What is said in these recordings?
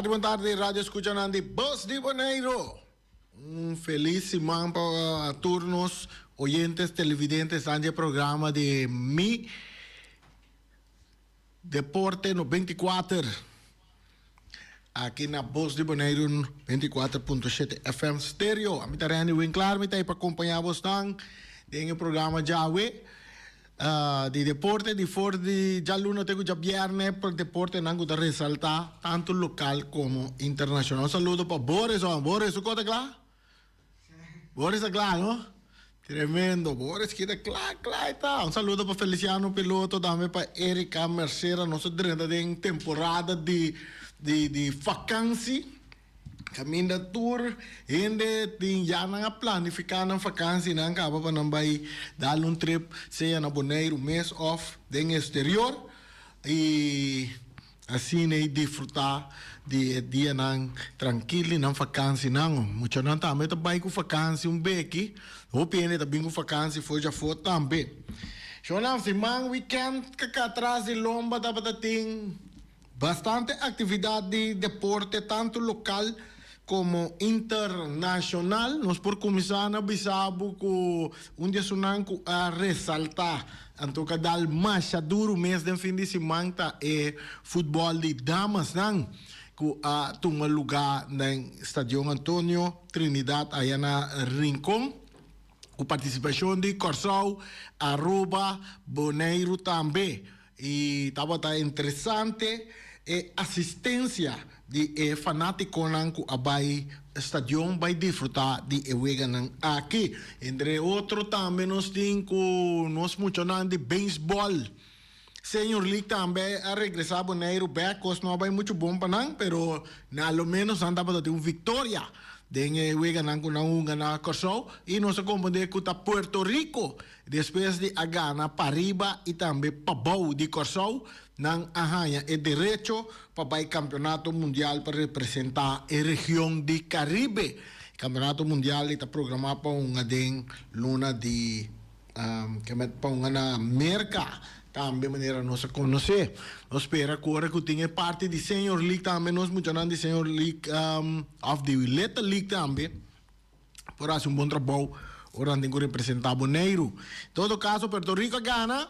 boa tarde, rádio escuchando de Voz de Bonaire. Feliz semana para todos os oyentes, televidentes, do programa de Mi Deporte no 24. Aqui na Voz de Bonaire 24.7 FM Stereo. A mim tá Randy Winkler, me tá aí para acompanhar vocês tem o programa Jawe. De deporte, de for de já luna tengo já viernes por deporte nango de resaltar tanto local como internacional. Un saludo para Boris, Boris, ¿tú cote claro? Boris está claro, ¿no? Tremendo, Boris queda claro, está. Un saludo para Feliciano Piloto, también para Erika Mercera, nosotros en temporada de vacancia. Caminda tour, hindi din ya na planificar ng vakansie na kaba pa nang bay dar trip seja na Bonaire, mês off den exterior e assim nem disfrutar de dia nang tranquilo nang vakansie nang mucho nang também tabay ko vakansie beki o pene tabing ko vakansie foi já foi também so na simang weekend kakatras de lomba dapat ating bastante atividade de deporte tanto local como internacional, nós por começar na bisabo com dia sunang ko a resaltar anto kadal mais duro mês de fim de semana é futebol de damas nang ko a tuma lugar ng Estadio Antonio Trinidad aí na Rincon com participação de Corsau, Aruba, Bonaire também e tava interessante assistência de fanático nanku abay stadion vai disfrutar de ewega nang aqui entre outro também nós tem com nós muito nan de beisebol Senior League também a regressar a Bonaire Becos não vai muito bom para nang pero na lo menos anda para ter vitória den ewega nang kunang na Corsau e nós acompanhamos com Puerto Rico depois de a Gana Pariba e também Pabau de Corsau nang ahaya e derecho para o campeonato mundial para representar a região de Caribe. Campeonato mundial está programado para uma den luna de para uma na América também maneira nós conhecer. Nós espera que tenha parte de Senior League também nós muito de Senior League of the Little League também. Por isso um bom trabalho ora tem que representar Bonaire. Em todo caso Puerto Rico gana.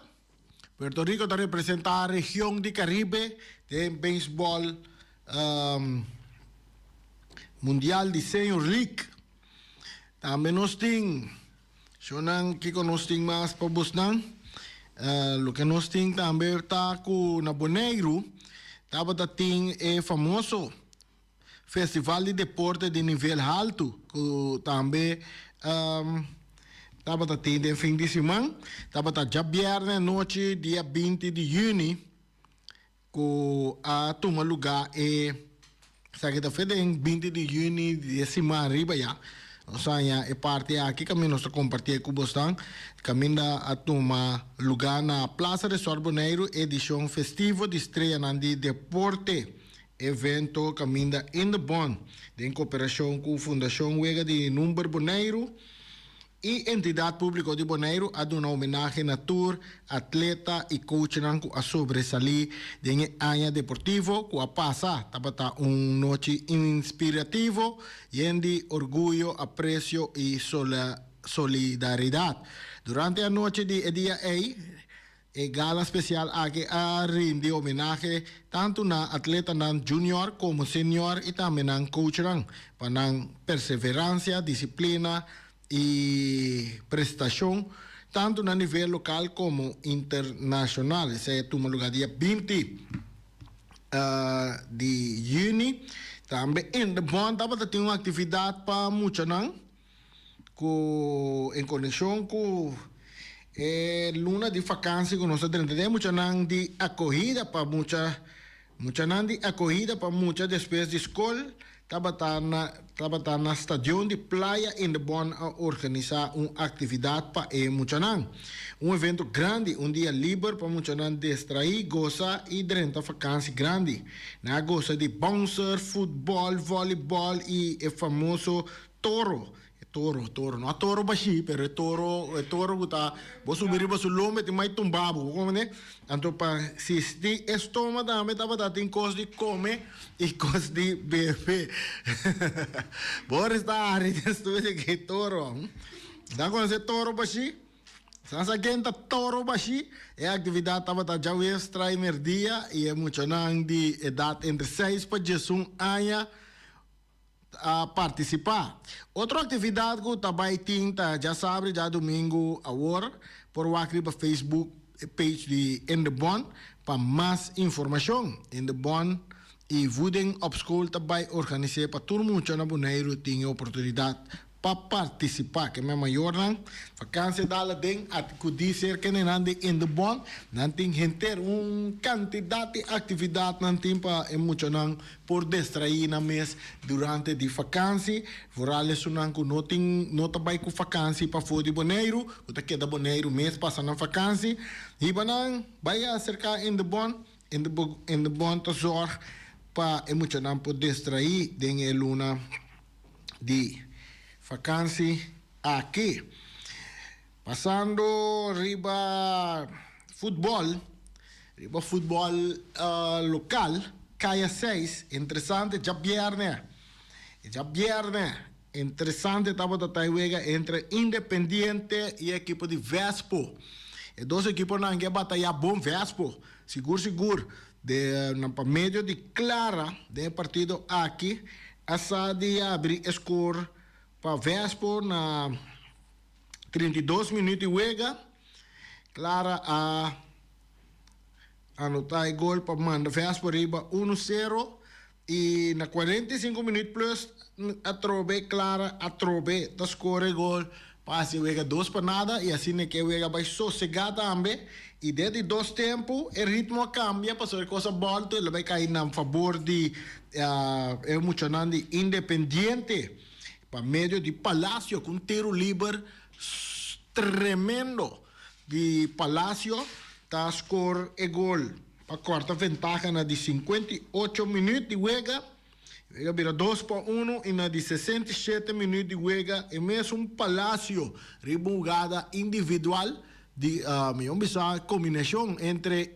Puerto Rico está representando a região de Caribe de béisbol mundial de Senior League. Também nós temos, que nós temos mais para buscar. O que nós temos também está com na Bonaire, tem o famoso Festival de Deporte de nível alto, que também estava tendo fim de semana, estava já viernes noite, dia 20 de junho, que a toma lugar é, segunda-feira, 20 de junho, de semana arriba já. Ou seja, é parte aqui que nós compartilhamos com vocês, caminho a toma lugar na Praça Resort Bonaire, edição festiva de estreia de deporte, evento caminho in the Bond, em cooperação com a Fundação Wega de Número Bonaire, e entidade pública de Bonaire a dar uma homenagem a tour, atleta e coach a sobresalir em área deportivo que a passa tabata noite inspirativo e de orgulho, aprecio e solidariedade. Durante a noite de dia a gala especial aqui a rende homenagem tanto na atleta junior como senior e também na coach para perseverança, disciplina e prestação, tanto a nível local como internacional. Esse é o lugar dia 20 de junho. Também em Bond, tem uma atividade para muitos em conexão com luna de vacância que nós temos muitos de acolhida para muitas de acolhida para muitas despesas de escola. Estava na estação de praia em Bon a organizar uma atividade para Muchanan. Evento grande, dia livre para Muchanan distrair, gozar e durante a vacância grande. Na goza de bouncer, futebol, voleibol e o famoso toro. Toro. Não é toro baixi, pero é toro que tá. Vou subir para o lombe, tem mais tumbado, como né? Então, para se este estômago também tem coisa de comer e coisa de beber. Bora estar aí, estúdio que toro. Dá conhecer toro baixi? Sansa genta toro baixi é a atividade que já extra dia e é muito não de idade entre 6 para 11 anos a participar. Outra atividade que também tem, já sabe, já domingo agora, por o para Facebook page de In The Bond para mais informação. In The Bond e Wooden op school também organizar para todo mundo na Bonaire tem oportunidade para participar, que é maior não, vacância dela tem a dizer que não de In The Bond, não tem gente quantidade de atividade não tem para emocionar por distrair na mês durante de vacância, vorales sunan que não tem não também com vacância para fora de Bonaire, o que da Bonaire mês passa na vacância, e banang vai acercar In The Bond, In The Bond to zorg para emocionar por distrair den a luna de vacância aqui. Passando riba futebol local, Caia 6, interessante, já viernes, interessante, estava da Taiwega entre Independiente e equipe de Vespo. E dois equipos não querem batalhar bom Vespo, seguro. Na meio de Clara, de partido aqui, essa de abrir score para Vespo na 32 minutos de Wega. Clara a anotar o gol para mandar Vespo riba 1-0 e na 45 minutos plus a trobe Clara a trobe da score gol passe Wega 2 para nada e assim é que Wega vai sossegar também e desde dois tempos o ritmo cambia para a coisa volta ele vai cair a favor de emocionante de Independiente para meio de Palacio com tiro livre tremendo de Palacio está score e gol para quarta vantagem na de 58 minutos de Wega vira 2-1 e na de 67 minutos de Wega é mesmo Palacio rebugada individual de uma combinação entre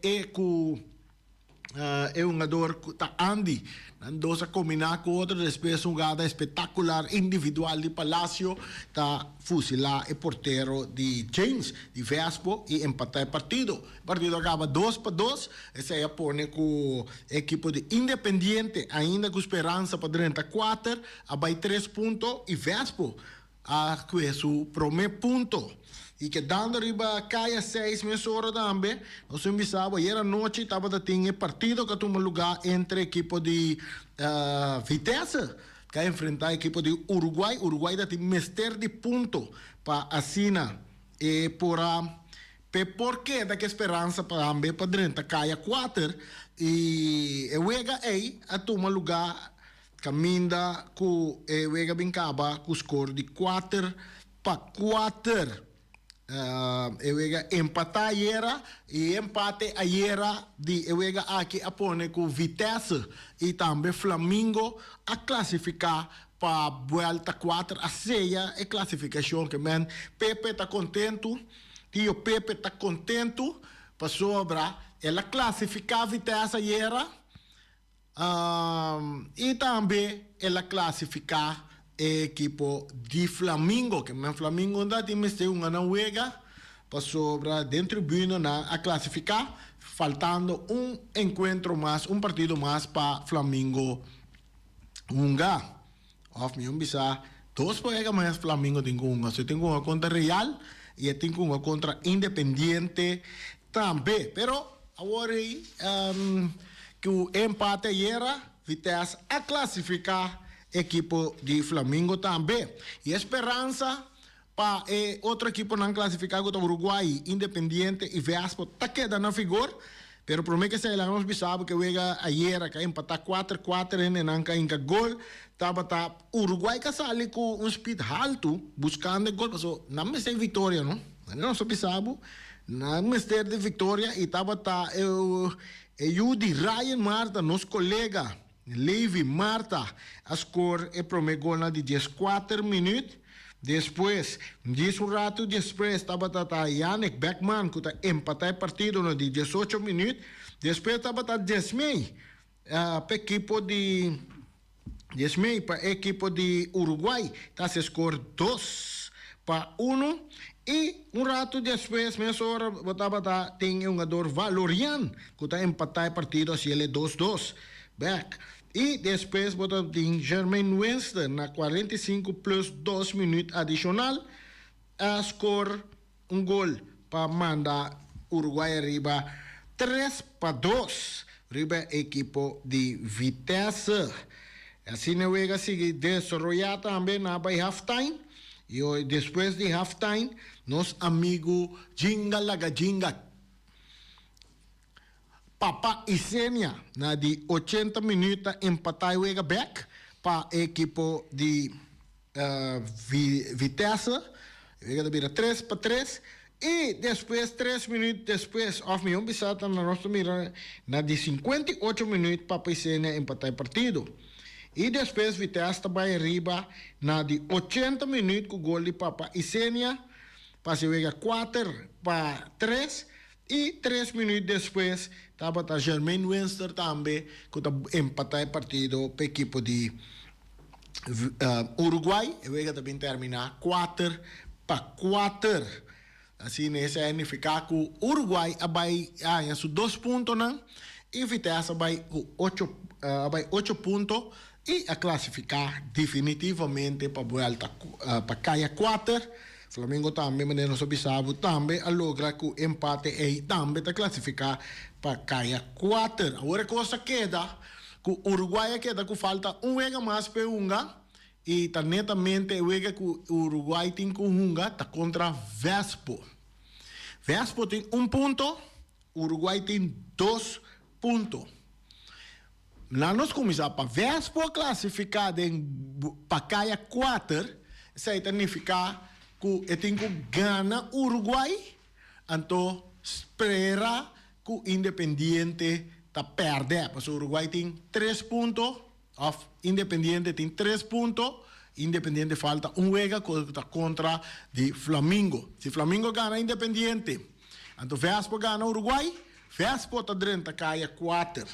um jogador tá Andy dois a combinar com outro depois uma jogada espetacular individual de Palacio tá fusilar o porteiro de James de Vespo e empatar o partido acaba 2-2 esse aí põe com a equipe de Independiente ainda com esperança para 34 a vai 3 pontos e Vespo a com seu primeiro ponto e que dando riba caia 6 meses hora também nós avisava e era noite estava da tinha partido que toma lugar entre a equipe de Vitesse que enfrentar a equipe de Uruguai da tem mister de ponto para assina e por que da que esperança para também para 30 caia 4 e Wega a toma lugar caminha com Wega Bincaba com score de 4-4 Ewega empatar era e empate era de Ewega aqui a pôr com Vitesse e também Flamengo a classificar para a volta 4 a ceia e classificação que man Pepe está contento tio Pepe está contento para sobra ela classificar Vitesse era e também ela classificar equipo de Flamengo, que o Flamengo ainda tem uma na Wega para sobra dentro do tribuna a classificar, faltando encontro mais, partido mais para Flamengo unga. Of me bisa, dois poegas mais Flamengo tem uma, você tem uma contra Real e tem uma contra Independiente também, pero agora que o empate era Vitesse a classificar equipo de Flamengo também. E esperança para outro equipo não classificado do Uruguai, Independiente e Vespo, está queda na figura, pero por mim que se lá nós sabe que Wega ayer que empatar 4-4 em Nanca em gol, estava Uruguai que sale com speed alto, buscando gol, mas não me sei vitória, não? Não só sabe, não me sei de vitória e estava eu de Ryan Marta, nosso colega Levi Marta a score e primeiro gol de 14 minutos Después, 10 un rato después, estaba Yannick Beckman, que empató el partido no de 18 minutos. Después estaba Desmey, para equipo de Desmey, para equipo de Uruguay. Está se score 2-1. E um rato depois, nessa hora, tem um jogador Valorian, que está empatar o partido, assim, ele é 2-2. Back. E depois, tem Jermaine Winston, na 45 plus 2 minutos adicional, a score um gol para mandar Uruguai arriba 3-2. Arriba equipo de Vitesse. Assim, não vai seguir desarrollar também na halftime. E depois de halftime, nosso amigo Jinga Lagajinga Papa Isenia, na de 80 minutos, empatar o back para a equipe de Vitesse. Vega de 3-3. E depois, 3 minutos depois, of me bisata na nossa mira, na de 58 minutos, Papa Isenia empatar o partido. E depois Vitesse também arriba na de 80 minutos com o gol de Papa Isenia. Passa a 4-3. E 3 minutos depois estava a Jermaine Winston também, que empatou o partido para a equipe de Uruguai. E vai também terminar 4-4. Assim, nesse ano fica com o Uruguai vai ganhar 2 pontos, não? E Vitesse vai com 8 pontos. E a classificar definitivamente para a volta para Caia 4. Flamengo também, mas não soube sabe, também a logra que o empate e também está classificar para Caia 4. Agora coisa queda, que o Uruguai queda que falta um jogo mais para Unga e tá netamente o jogo que o Uruguai tem com Unga tá contra Vespo. Vespo tem 1 ponto, Uruguai tem 2 pontos. Nós começamos para Vespo classificado para Caia 4, isso aí significa que eu tenho que ganhar Uruguai, então espera que o Independiente está perdendo. Porque o Uruguai tem 3 pontos, Independiente tem 3 pontos, Independiente falta um jogo que está contra de Flamengo. Se Flamengo ganha Independiente, então Vespo ganha Uruguai, Vespo está dentro da Caia 4.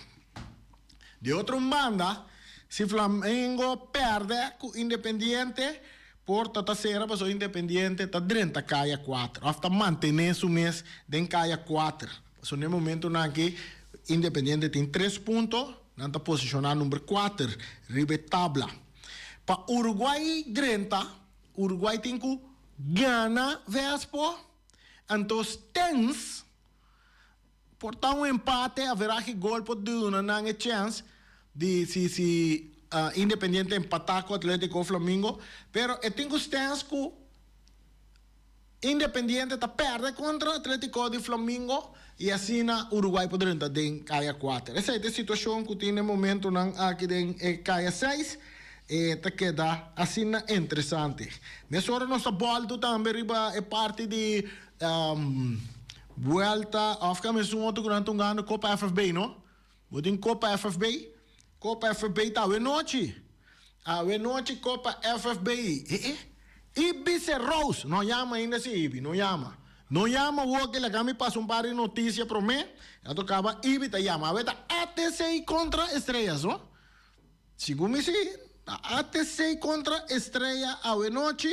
De outra banda, se Flamengo perde com o Independiente, porta terceira, mas o Independiente está dentro da Caia 4. Hasta manter o mês dentro da Caia 4. Mas no momento que o Independiente tem 3 pontos, não está posicionado número 4, ribe tabla. Para Uruguai dentro, Uruguai tem que ganhar Vespo, então tens. Portanto, um empate, haverá que gol por uma não é chance de se Independiente empatar com o Atlético Flamengo, pero eu tenho chance que Independiente está perde contra o Atlético de Flamengo e assim na Uruguai poderia estar em Caia 4. Essa é a situação que tem no momento aqui em Caia 6 e te queda assim interessante. Nessa hora nossa bola também é parte de Vuelta, afgamos outro grande ganho Copa FFB, não? Botem Copa FFB. Copa FFB está a noite. A noite Copa FFB. Ibi se Rose. Não chama ainda se Ibi, não chama. Não chama o que ele me passa par de notícia para mim. Eu tocava Ibi, tá chama. A veta ATC contra Estrelas, não? Segundo me sim. ATC contra Estrela a noite.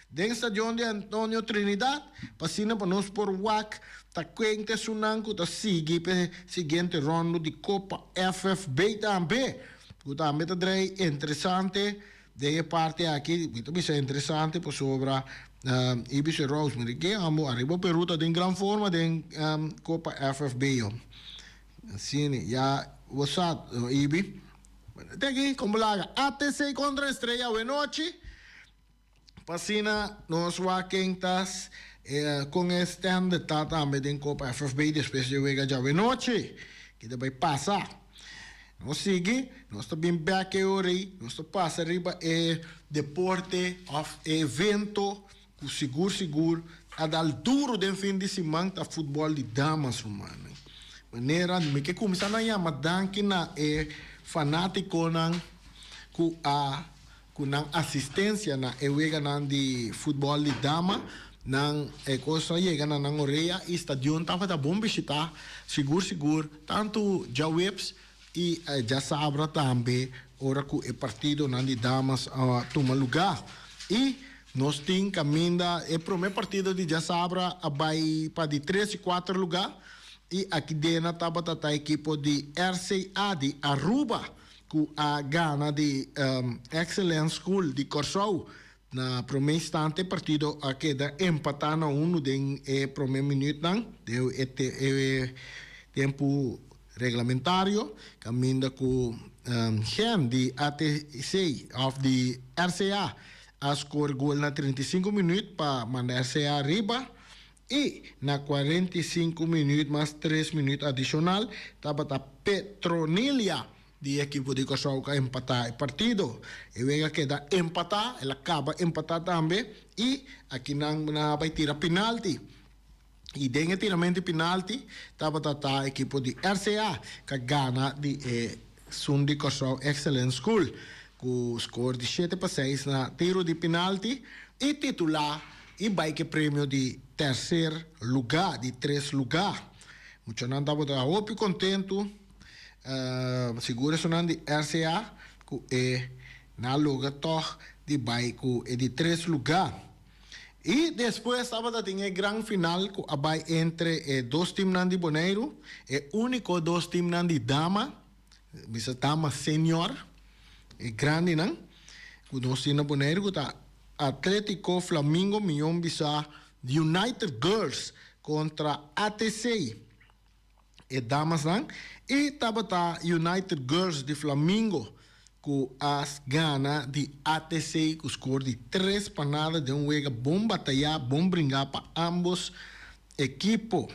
Dentro do estadião de Antônio Trinidad. Passina para nós por WAC. Tá quente sunanco, tá seguinte ronda de Copa FFB também. Que também tá interessante. De parte aqui, também é interessante por sobre Ibis Rosemary. Que amo, arriba Peru tá em grande forma de Copa FFB. Assim, já, what's up, Ibi? Até aqui, como lá, ATC contra Estrela de noite. Passina, nós quentas. Com este ano está também em Copa FFB, depois de jogar já de noite, que vai passar. Nós seguimos, nós estamos bem back aí, nós estamos passando arriba deporte, evento, seguro, a dar duro de fim de semana, tá futebol de damas, mano. Maneira, me que começar a chamar danke na fanático, que a kunang assistência na ewega nan di futebol de dama nang cosa llega na nang oreia e stadion tava da bom visitar seguro tanto já webs e já sabra também ora que o partido nan di damas toma lugar e nós tem caminda o primeiro partido de já sabra vai para de 3 e 4 lugar e aqui dentro tava a equipe de RCA de Aruba que a gana de Excellence School de Corsou na primeiro instante partido a queda empatar na den primeiro minuto não deu tempo regulamentário caminda com Gen de ATC of the RCA a score gol na 35 minutos para mandar RCA arriba e na 45 minutos mais 3 minutos adicional estava a Petronilia de equipe de Corsou que empatar o partido. E vega que dá empatar, ela acaba empatar também e aqui na vai tirar penalti. E dentro tiramento de penalti, estava a equipe de RCA que ganha de Sundi Corsou Excellence School com score de 7-6 na tiro de penalti e titular e vai que prêmio de terceiro lugar, de 3 lugar. Muito não estava muito contento. Segura sonando de RCA que na lugar toch de bairro de 3 lugar e depois estava tinha grande final que vai entre dois times de Bonaire único dois times de dama bisa dama senior grande não que nós temos Bonaire que tá Atlético Flamingo Milhão bisa United Girls contra ATC e damas não e estava United Girls de Flamingo com as gana de ATC com score de 3 panadas de juego bom batalhar, bom brincar para ambos equipos.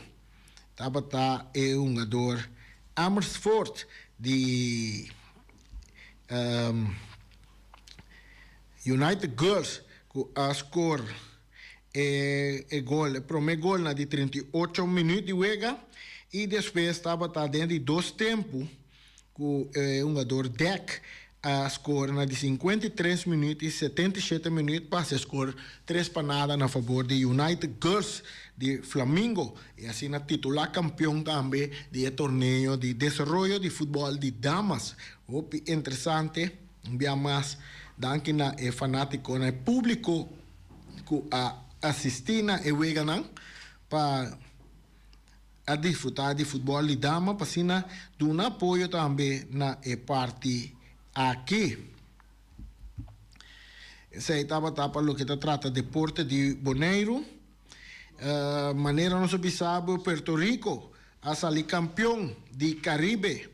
Estava jogador Amersfoort de United Girls com a score o primeiro gol na de 38 minutos de juego e depois estava dentro de 2 tempos com o jogador Deck a score na de 53 minutos e 77 minutos para se score 3 panadas a favor de United Girls de Flamingo e assim na titular campeão também de torneio de desenvolvimento de futebol de damas. Interessante, bem mais danke na fanático na público que assistir na juega para a disfrutar de futebol de dama, para assim dar um apoio também na parte aqui. Essa estava para o que trata de deporte de Bonaire. Maneira não se sabe, Puerto Rico a salir campeão de Caribe,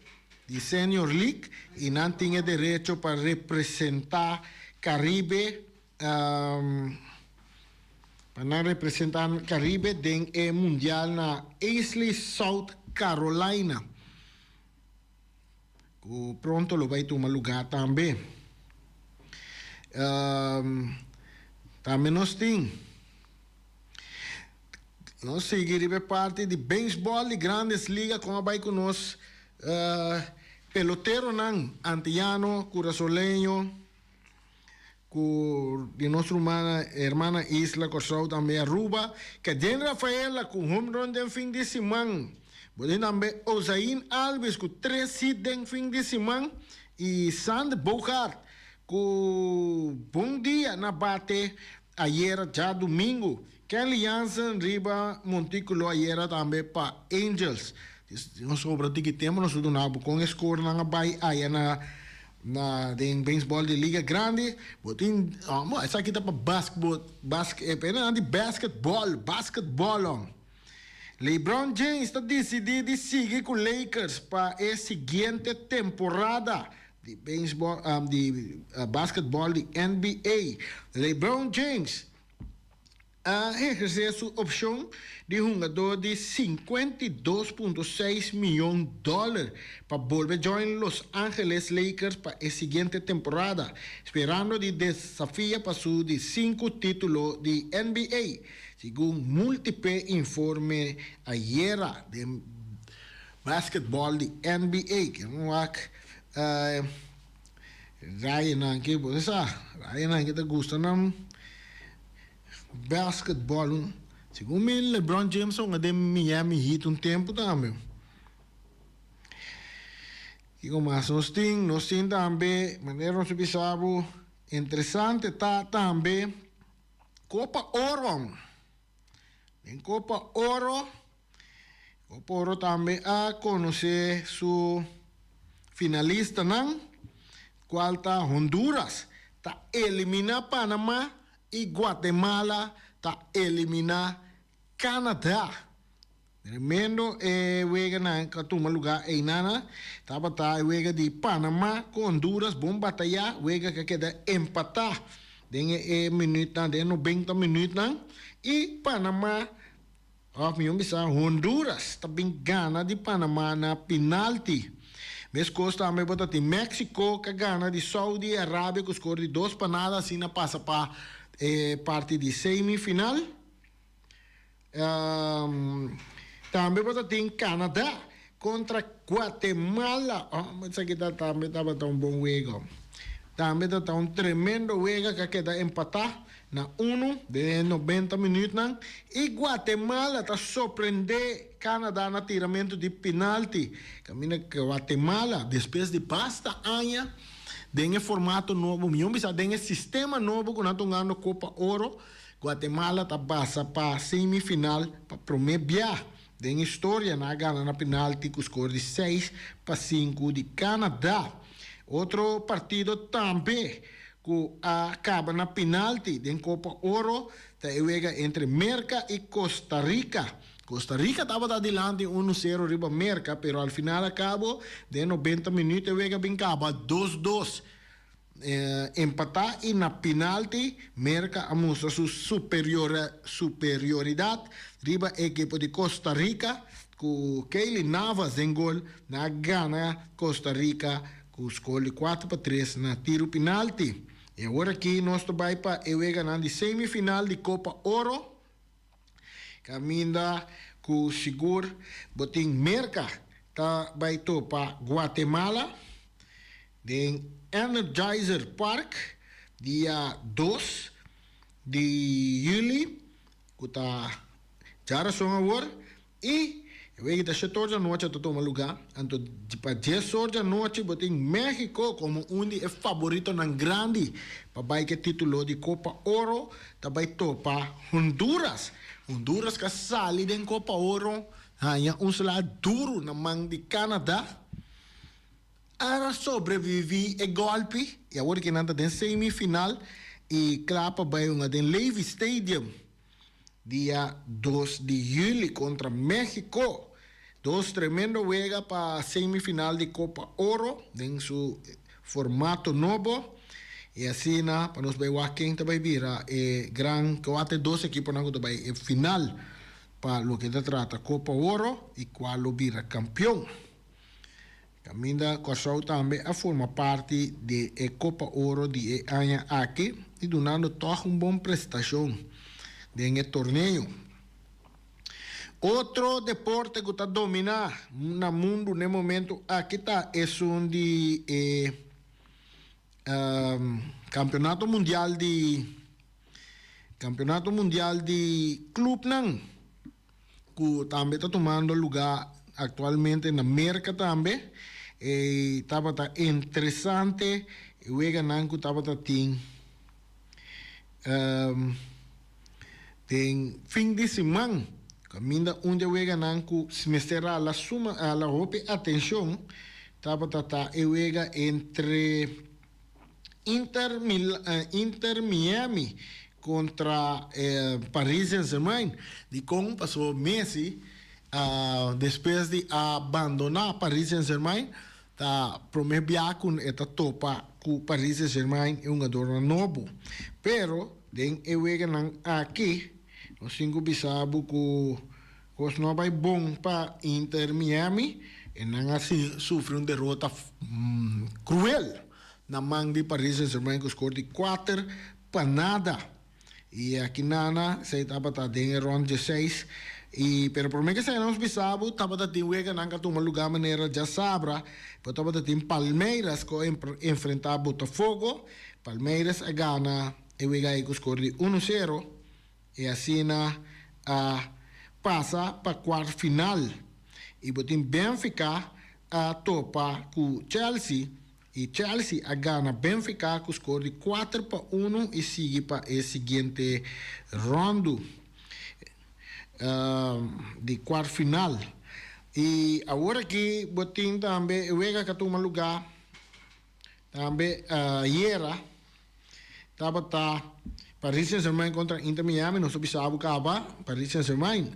de Senior League, e não tinha direito para representar Caribe. Para representar Caribe den mundial na Aisley, South Carolina. Pronto lo vai tomar lugar também. Também nós temos. Nós seguimos parte de beisebol de grandes ligas com a vai com nós. Pelotero não, antiano, curazoleño. De nossa irmã Isla Corsou também Aruba, que den Rafaela com home run de fim de semana. Pode também Osain Alves com 3 hits de fim de semana e Sand Bogart com bom dia na bate ayer já domingo. Kelly Jansen riba Monticulo ayer também para Angels. Nós sobre que temos nós do com score na bai aí na den baseball de liga grande, botin essa aqui tá para basketball. LeBron James está decidido de seguir com Lakers para a seguinte temporada de baseball, de basketball de NBA. LeBron James exercer sua opção de jogador de $52.6 milhões para volver a join Los Angeles Lakers para a seguinte temporada, esperando de desafio para su de 5 títulos de NBA, según múltiples informes ayer de basketball de NBA, que Ryan que você sabe, Ryan que te gusta nam basketball. Segundo me LeBron James on de Miami Heat tempo também. E como nós temos também, maneira não se bisabo, interessante tá também Copa Oro. Em Copa Oro também a conhecer su finalista não, qual tá Honduras, tá elimina Panamá e Guatemala tá elimina Canadá. Tremendo wega na katuma lugar e nana tava tá wega de Panamá com Honduras bom batalha wega que queda empatar den minuto den 90 minutos e Panamá minha bisa Honduras também gana de Panamá na penalti. Mes costa também bota de México que gana de Saudi Arábia com score de 2 panadas e na passa para parte de semifinal. Também bota tem Canadá contra Guatemala. Mas aqui também estava tão bom jogo. Também está um tremendo jogo que queda empatar na 1 de 90 minutos. E Guatemala está surpreender Canadá no tiramento de penalti. Camina que Guatemala, depois de pasta anha, tem formato novo, tem sistema novo que nós estamos ganhando Copa Ouro. Guatemala está passa para semifinal para prometer. Tem história na gana na penalti com score de 6-5 de Canadá. Outro partido também que acaba na penalti de Copa Ouro, tá entre Merca e Costa Rica. Costa Rica estava adiante 1-0 riba Merca, pero al final acabou de 90 minutos e acaba 2-2. Empatar e na penalti Merca mostra sua superioridade riba equipe de Costa Rica com Keylor Navas em gol na gana Costa Rica com score de 4-3 na tiro penalti. E agora aqui nós vamos para a semifinal de Copa Ouro. Caminda com seguro botin Merca tá vai para Guatemala den Energizer Park dia 2 de julho que tá já são agora e eu vejo que 7 horas da noite está tomando lugar então para 10 horas da noite botin México como é favorito na grande para vai que título de Copa Ouro tá vai para Honduras que sali de Copa Ouro hanya salário duro na mão de Canadá para sobreviver e golpe e agora que nada tem semifinal e clapa vai uma den Levi Stadium dia 2 de julho contra México. Dos tremendo juega para semifinal de Copa Ouro en su formato novo e assim para nós ver quem vai vir gran que até 2 equipos não vai final para lo que se trata Copa Ouro e qual lo vira campeão. Caminda Corsau também a forma parte de Copa Ouro de ano aqui e donando toda uma boa prestação nesse torneio. Outro deporte que está dominando no mundo no momento aqui está é um de campeonato mundial de clube não que também está tomando lugar atualmente na América também estava interessante o ganhando que estava tem fim de semana caminda onde eu ganhando que semestre a la suma a la roupa atenção estava entre Inter Miami contra Paris Saint-Germain de como passou Messi depois de abandonar Paris Saint-Germain tá prometeu com esta topa com Paris Saint-Germain é um jogador novo pero den eu aqui os 5 bisabo que os não vai bom para Inter Miami e não assim sofre uma derrota cruel na mão de Paris Saint-Germain com score de 4-0 e aqui nana se estava tá dentro round 16 Pero por mí que se nos bisabo, estaba de juega nanga toma lugar maneira já sabra, pero estava de Palmeiras que enfrentar Botafogo, Palmeiras a gana e juega aí com score de 1-0 e assim passa para quarto final. E botin Benfica a topa com Chelsea e Chelsea a gana Benfica com score de 4-1 e sigue para o seguinte rondo. De quarto final. E agora que botin também juega que toma lugar também Iera estava Paris Saint-Germain contra Inter Miami, não soube sabe acaba Paris Saint-Germain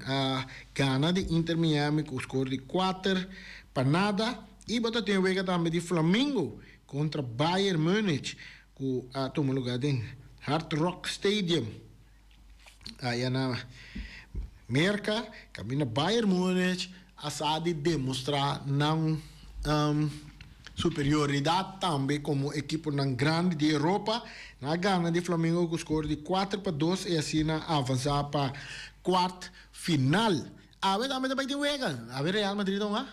gana de Inter Miami com score de 4-0 e bota tem juega também de Flamengo contra Bayern Munich com toma lugar em Hard Rock Stadium aí na Merca, caminha Bayern Munich, a SAD demonstrar não superioridade também como equipe não grande de Europa, na gana de Flamengo com score de 4-2 e assim avançar para quarto final. A ver também vai ter juega, a ver Real Madrid não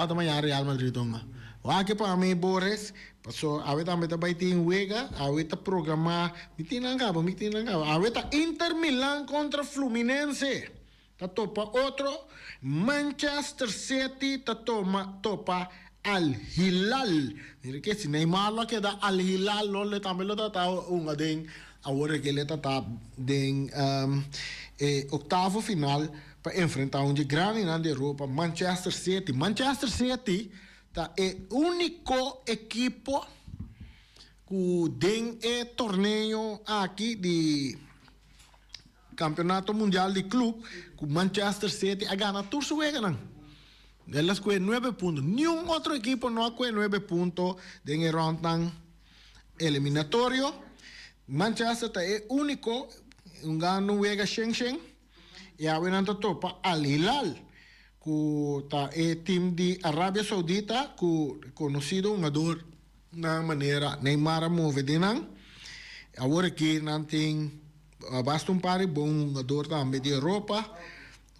também Real Madrid não que para mim Boris, passou a ver também vai ter juega, a ver programar, me tem a ver Inter Milan contra Fluminense. Topa outro, Manchester City topa Al Hilal. Que se Neymar lo queda Al Hilal lo le também lo tá uma den agora que ele tá den octavo final para enfrentar um de grande na Europa, Manchester City. Manchester City tá único equipo que den torneio aqui de Campeonato Mundial de Club com Manchester City a gana todos su juegan. Elas com 9 pontos. Nenhum outro equipo não com 9 pontos em round eliminatório. Manchester é único, gana juega Shenzhen e a venanta topa Al Hilal, que é time de Arábia Saudita, que conhecido um jogador na maneira Neymar move de nan. Agora que não tem basta par de bom jogador também de Europa,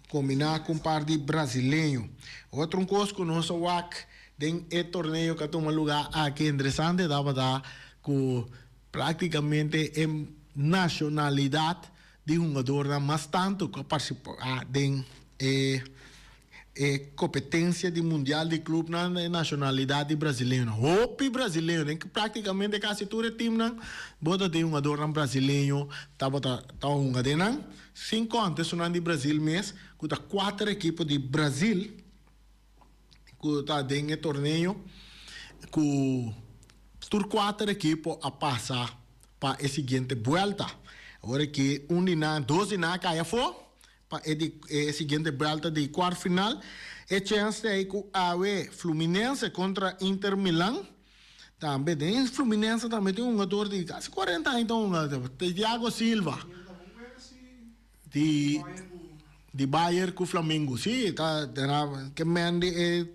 combinar com par de brasileiro. Outro coisa que nós WAC tem torneio que toma lugar aqui interessante, dava que praticamente é nacionalidade de jogador, mas tanto que participa de competência de mundial de clube na nacionalidade brasileira. Hopi brasileiro, que praticamente quase todo time não bota de um jogador brasileiro, tá um jogador 5 antes não de Brasil mês, que tá 4 equipes de Brasil que tá dentro do torneio, que tur 4 equipes a passar para a seguinte volta. Agora que 2 de na caia for para a seguinte volta de quarto final, é chance aí com a Fluminense contra Inter Milan. Também tem Fluminense também tem um jogador de quase 40 anos, então Thiago Silva de Bayern com Flamengo. Sim, que mande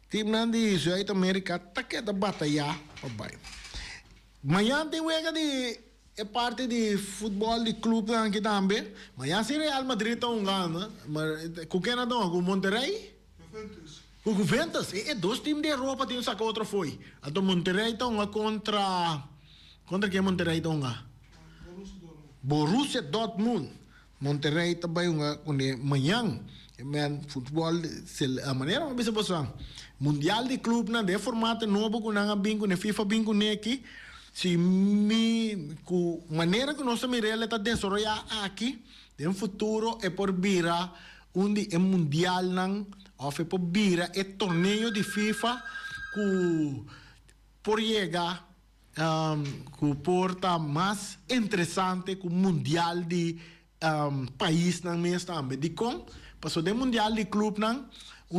time nan de Zuid América tá que da batalha, papai. Amanhã tem juega de parte de futebol de clube aqui também. Amanhã se Real Madrid tá ganhando, mas com quem não com Monterrey? Com Juventus. E 2 times de Europa tem saco outro foi. Então Monterrey tá contra quem Monterrey tá Borussia Dortmund. Monterrey também amanhã. Men futebol a maneira como bisa bosan mundial de clube na de formato novo com nanga bingo ne FIFA bingo ne aqui se mi com maneira que nós mirele tá desenvolver aqui de futuro é por vira é mundial nang of é por vira é torneio de FIFA que por chegar que porta mais interessante que o mundial de país nang mês também de com passou de mundial de clube não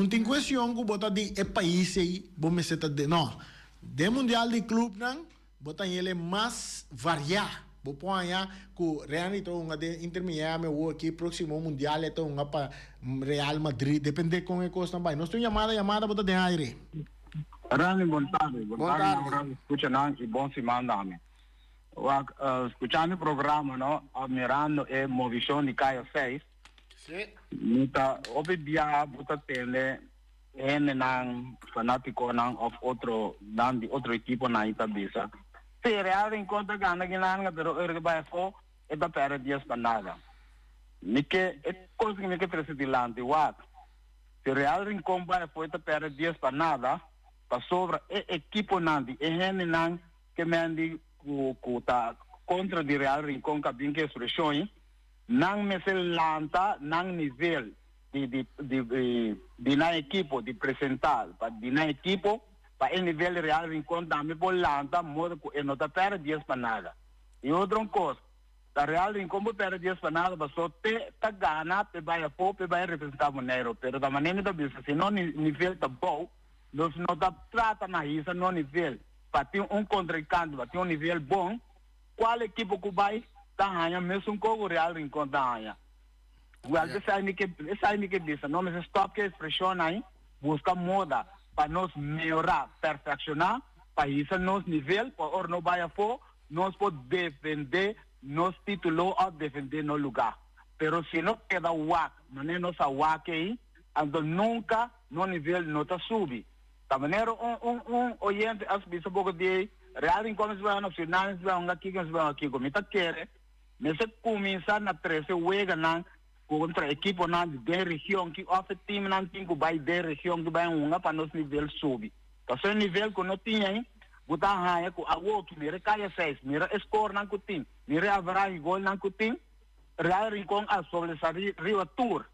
tem questão que bota de país aí bom me seta de não de mundial de clube não bota ele mais variar vou pôr que realmente de Inter Miami ou aqui próximo mundial é para Real Madrid depende com a coisa também nós temos chamada bota de aire Rami boa tarde escuta não e bom semana nome escutando o programa não mirando é Movision de Caio 6 Sì. Mita obi bia buta tende ene nang fanatico nang of otro dan di otro equipo na ita bisa. Se real in conta gana ginanga pero erge ba fo e da pere dias panada. Nike e cosa che nike trese di lanti wat. Se real rincon ba fo e da pere dias panada pa sovra e equipo nandi e ene nang che mendi ku ta contra di real rincon ka binke expressioni nang mesel lanta nang nivel di na equipo di presentar pa di na equipo pa el nivel real rincon dami por lanta modo que no ta per 10 panada e outra coisa da real rincon po per 10 panada ba so te ta gana pe vai a po pe vai representar Monero pero da maneira da bisa se non nivel ta bom nos no ta trata na isa no nivel pa ti contratante pa ti nivel bom qual equipo que vai tá hanha mesmo com o real rincon tá hanha well essa é que bisa não mas stop que expressão aí busca moda para nós melhorar perfeccionar para isso nos nível para não vai a for nós pode defender nos título a defender no lugar pero se não queda wak maneira nossa wak aí ando nunca no nível não tá subir da maneira oyente as bisa pouco de real rincon se vai nacional se vai aqui como tá querer nesse começar na 13 wega nan contra equipo nan de região que off team nan tinha vai de região que vai unga para nos nível subir. Então se nível que não tinha aí, botar raia com a outro mira caia 6, mira score nan com team, mira average gol nan com team, real rincon a sobresair Rio Tour.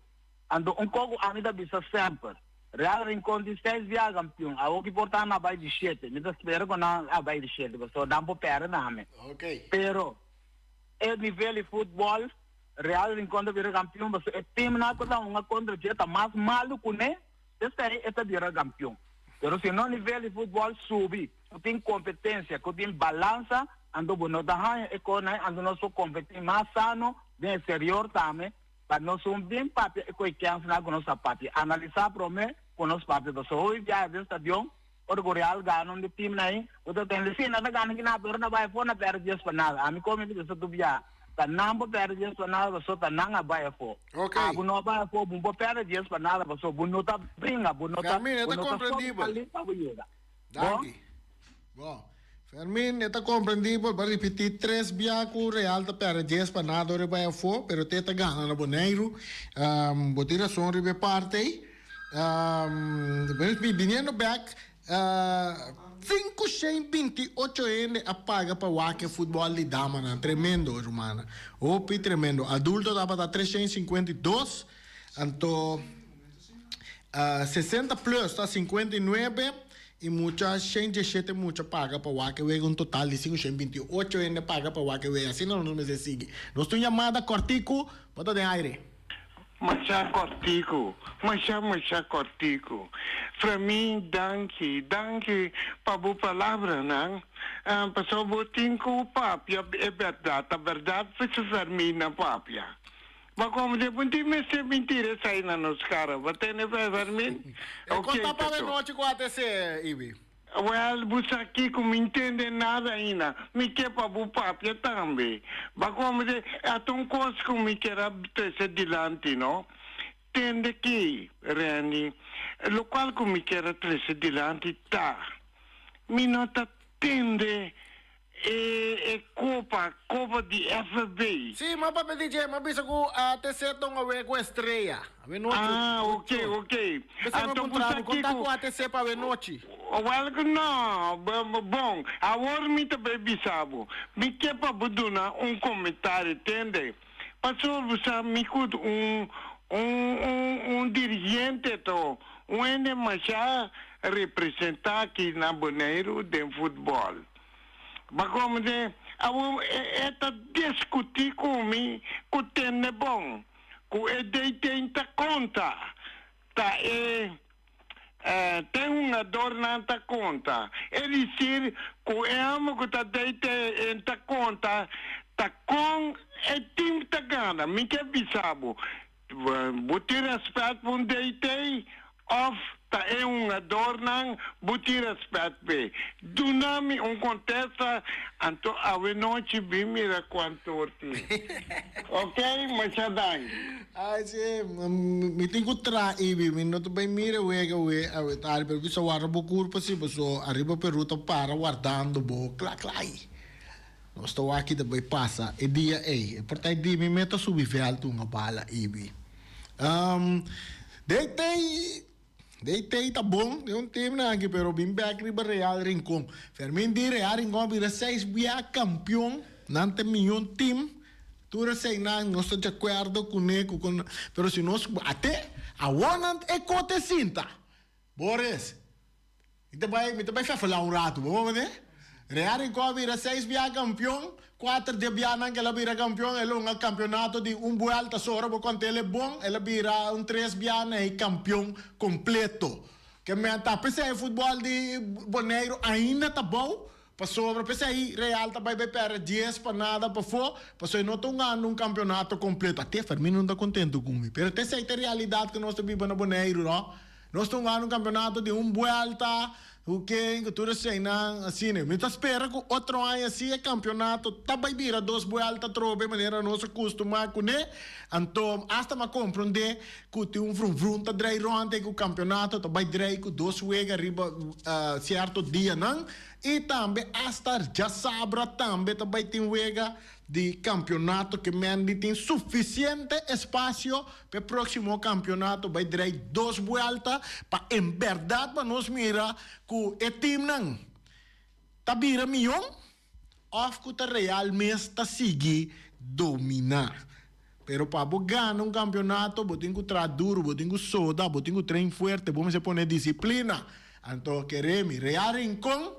Ando pouco ainda bisa sempre. Real rincon de 6 via campeão, a o que portar na vai de 7, me espero que na vai de 7, só dá por perna na me. Ok. Pero el nivel de futebol real rincon de vira campeão mas o time na coisa uma contra dieta mais malo que né esta é esta vira campeão pero se não nível de futebol subir tem competência tem balança ando bono da hanha e com né ando nosso competir mais sano de exterior também para nós bem papel e coi que na com nossa papel analisar prome com nosso papel do hoje já do estadião o real ganham de time aí o to tem se nada ganham que na perna vai fora per dias panal a mim como que isso dubia ta nambo per dias panal so ta nanga vai fo Ok. abu no vai fo bumbo per dias panal so buno ta bringa buno ta Fermin, é compreendível. Danke. Bom, Fermin, está compreendível para repetir 3 biaco real da per 10 panado re vai fo, pero te ta gana na Boneiro. Botira son ribe parte. Viniendo back 528 N apaga para o futebol de dama, né? Tremendo, irmã. Opi, tremendo. Adulto dá para 352, então 60 plus está 59 e muita gente muita paga para o que um total de 528 N paga para o que assim não nos meses sigue. Nós temos chamada cortico, bota de aire. Masha cortico. Para mim, danke para a palavra, não? Passou botinho papia, é verdade, a verdade foi se na papia. Mas como de bunti me se mentira sai na nos cara, bateu ne vermin. Conta para a noite com a TC, Ibi. Well, você aqui que não entende nada ainda, me quer para o papia também. Mas como de, é tão coisa que me quer ser dilante, não? Tende que, Rani, o qual que me quer ser dilante, tá. Me nota tende Copa de FB. Sim, mas para DJ, mas bisa ko TC tong awe ko estreia. Awe noite. Ok. Então você conta com a TC para awe noite. Well, não, bom, agora me também bisabo. Me quer para buduna comentário, entende? Passou você me cuida dirigente to, ene machá representar aqui na Boneiro de futebol. Mas como de, esta discutir comigo, que tem bom, que tem conta, tá tem uma dor na conta. É dizer que é amo que está deite em conta, tá com é time tá gana, me quer bisabo. Botar respeito por deite of ta é adornan, buti respeito be. Dunami contesta, anto ave noite bimira quanto orti. Ok, machadang. Ai, sim, me tem que trair, me não tô bem mira, a tal, pero bisa warna bukur pa si, so arriba peruta para guardando bo, claclai. Nós estou aqui também passa, e dia ei, portanto, dia me meto subir alto uma bala, ibi. Deitei, tá bom, de um time na aqui, pero bem back riba Real Rincón. Fermin di Real Rincón, vira 6 via campeão, nante milhão time. Tu sei não, não estou de acordo com ele, pero se nós até a one é cote cinta. Boris, me também vai falar rato, vamos ver? Real Rincón vira 6 via campeão, 4 de via que ela vira campeão, ela um campeonato de vuelta só, quando ele é bom, ela vira 3 via e campeão completo. Que me tá, pensei futebol de Boneiro ainda tá bom. Passou para pensei Real também vai perder 10 para nada para fora, passou não estão ganhando campeonato completo. Até Fermin não está contente comigo. Pero até sei a realidade que nós estamos vivendo no Boneiro, não? Nós estamos ganhando campeonato de vuelta. O que tu sei não assim, né? Mas espera que outro ano assim é campeonato, também vira 2 vueltas trobe maneira nós acostumar com ele. Então, hasta me compreender que tem vrum tá drai ronde que o campeonato também drai que 2 juega arriba certo dia não. E também hasta já sabra também tem juega de campeonato que me tem suficiente espaço para o próximo campeonato vai drai 2 vueltas para em verdade para nós mirar que o time não tá vira milhão of que tá realmente tá seguir dominar. Pero para ganhar campeonato, você tem que trabalhar duro, você tem que soda, você tem que treinar forte, você pôr disciplina. Então, queremos Real Rincón,